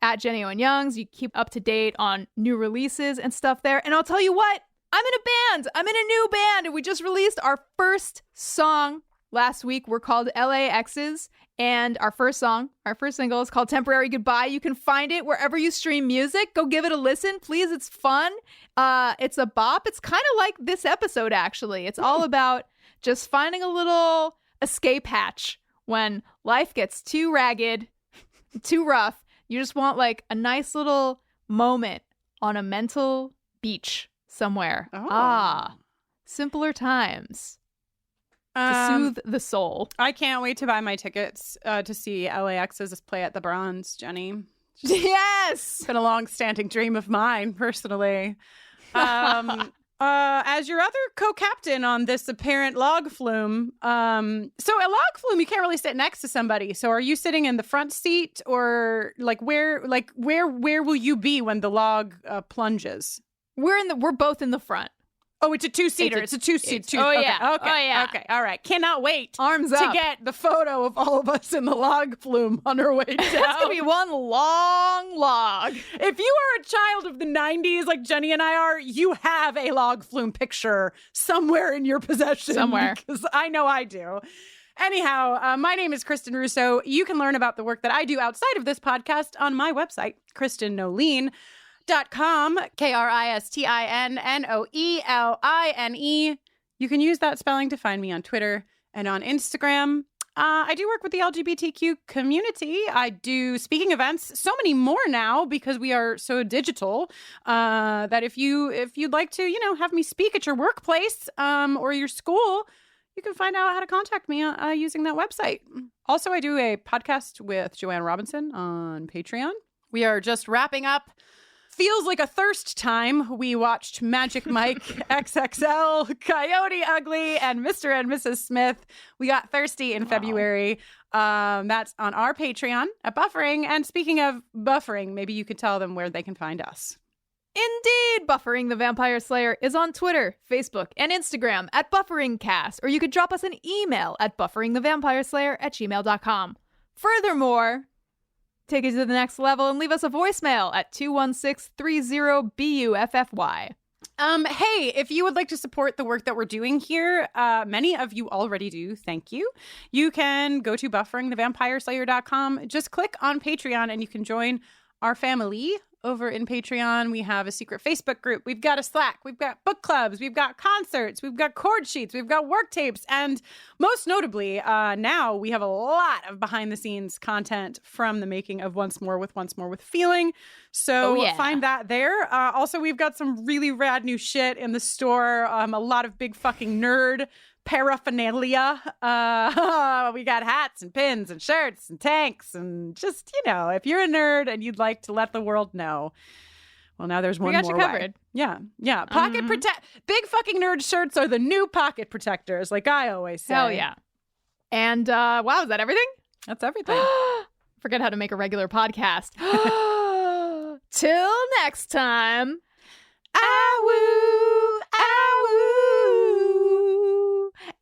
at Jenny Owen Youngs. You keep up to date on new releases and stuff there. And I'll tell you what, I'm in a band. I'm in a new band. And we just released our first song last week. We're called LAXs. And our first song, our first single is called Temporary Goodbye. You can find it wherever you stream music. Go give it a listen, please. It's fun. It's a bop. It's kind of like this episode, actually. It's all about just finding a little escape hatch when life gets too ragged, too rough. You just want like a nice little moment on a mental beach somewhere. Simpler times to soothe the soul. I can't wait to buy my tickets to see LAX's play at the Bronze, Jenny. Yes! It's been a long-standing dream of mine, personally. As your other co-captain on this apparent log flume, so a log flume, you can't really sit next to somebody. So are you sitting in the front seat, or where will you be when the log plunges? We're both in the front. Oh, it's a two-seater. It's a two-seater. Okay. All right. Cannot wait. Arms to up. get the photo of all of us in the log flume on our way down. It's going to be one long log. If you are a child of the 90s like Jenny and I are, you have a log flume picture somewhere in your possession. Somewhere. Because I know I do. Anyhow, my name is Kristin Russo. You can learn about the work that I do outside of this podcast on my website, KristinNoeline.com, KristinNoeline. You can use that spelling to find me on Twitter and on Instagram. I do work with the LGBTQ community. I do speaking events, so many more now because we are so digital, that if you'd like to, have me speak at your workplace or your school, you can find out how to contact me using that website. Also, I do a podcast with Joanne Robinson on Patreon. We are just wrapping up feels like a thirst time. We watched Magic Mike XXL, Coyote Ugly, and Mr. and Mrs. Smith. We got thirsty in February. That's on our Patreon at Buffering. And speaking of buffering, maybe you could tell them where they can find us. Indeed, Buffering the Vampire Slayer is on Twitter, Facebook, and Instagram at BufferingCast, or you could drop us an email at bufferingthevampireslayer@gmail.com. Furthermore, take it to the next level and leave us a voicemail at 216-30-BUFFY. Hey, if you would like to support the work that we're doing here, many of you already do, thank you. You can go to bufferingthevampireslayer.com, just click on Patreon and you can join our family over in Patreon. We have a secret Facebook group. We've got a Slack. We've got book clubs. We've got concerts. We've got chord sheets. We've got work tapes. And most notably, now we have a lot of behind the scenes content from the making of Once More with Feeling. So find that there. Also, we've got some really rad new shit in the store. A lot of big fucking nerd paraphernalia. We got hats and pins and shirts and tanks and just, if you're a nerd and you'd like to let the world know, well, now there's one more way. We got you covered. Yeah. Pocket big fucking nerd shirts are the new pocket protectors, like I always say. Hell yeah. And wow, is that everything? That's everything. Forget how to make a regular podcast. Till next time. Awoo, awoo,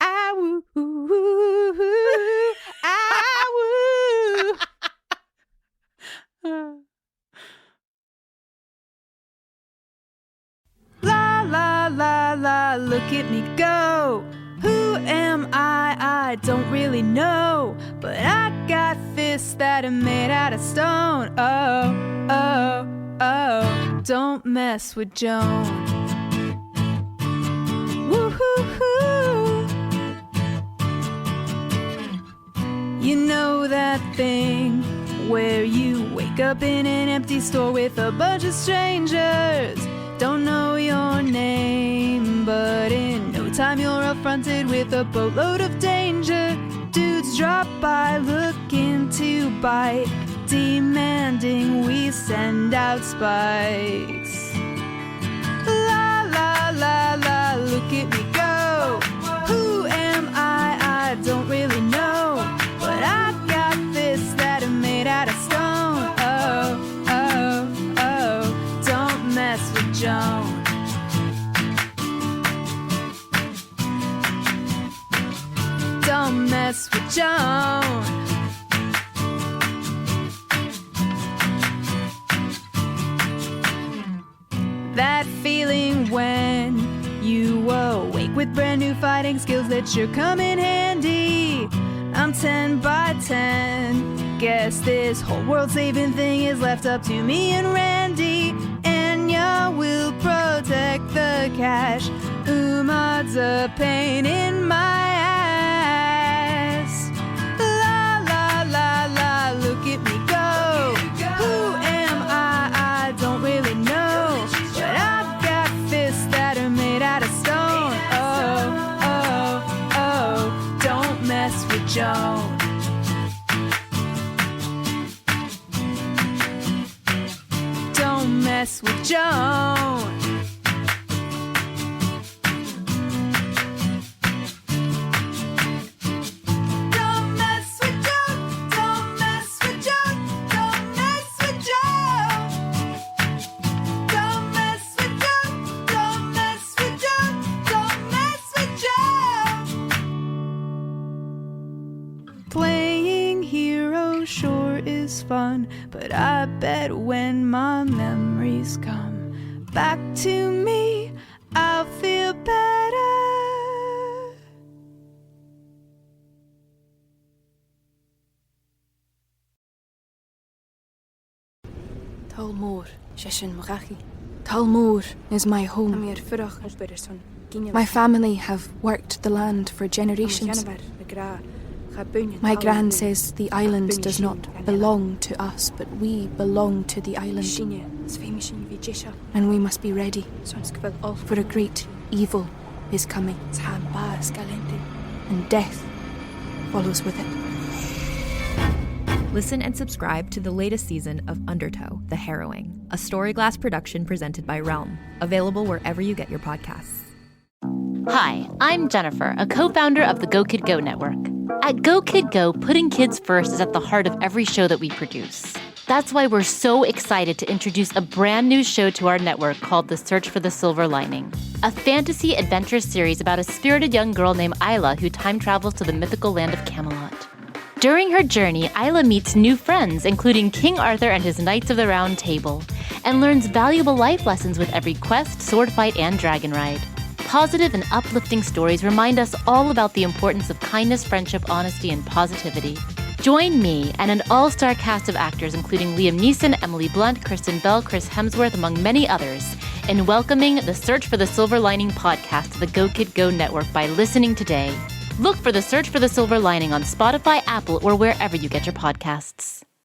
awoo, awoo. La la la la, look at me go. Who am I don't really know, but I got fists that are made out of stone. Oh, oh, oh, don't mess with Joan. Woo-hoo-hoo. You know that thing where you wake up in an empty store with a bunch of strangers, don't know your name, but in no time you're affronted with a boatload of danger. Dudes drop by looking to bite, demanding we send out spikes. La la la la, look at me go. Who am I don't really know, but I got fists that are made out of stone. Oh, oh, oh, don't mess with Joan. Don't mess with Joan. That feeling when you awake with brand new fighting skills that sure come in handy. I'm 10 by 10. Guess this whole world saving thing is left up to me and Randy. Anya will protect the cash. Umad's a pain in my ass. La la la la, look at me go. Who am I don't really know, but I've got fists that are made out of stone. Oh, oh, oh, don't mess with Joan. Don't mess with Joan. Don't mess with Joan. Don't mess with Joan. Don't mess with Joan. Don't mess with Joan. Don't mess with Joan. Don't mess with Joan. Playing hero sure is fun, but I bet when my memories come back to me, I'll feel better. Talmor, Sheshin Marachi. Talmor is my home. My family have worked the land for generations. My gran says the island does not belong to us, but we belong to the island. And we must be ready, for a great evil is coming. And death follows with it. Listen and subscribe to the latest season of Undertow, The Harrowing, a Storyglass production presented by Realm, available wherever you get your podcasts. Hi, I'm Jennifer, a co-founder of the Go Kid Go network. At Go Kid Go, putting kids first is at the heart of every show that we produce. That's why we're so excited to introduce a brand new show to our network called The Search for the Silver Lining, a fantasy adventure series about a spirited young girl named Isla who time travels to the mythical land of Camelot. During her journey, Isla meets new friends, including King Arthur and his Knights of the Round Table, and learns valuable life lessons with every quest, sword fight, and dragon ride. Positive and uplifting stories remind us all about the importance of kindness, friendship, honesty, and positivity. Join me and an all-star cast of actors including Liam Neeson, Emily Blunt, Kristen Bell, Chris Hemsworth, among many others, in welcoming the Search for the Silver Lining podcast to the Go Kid Go network by listening today. Look for the Search for the Silver Lining on Spotify, Apple, or wherever you get your podcasts.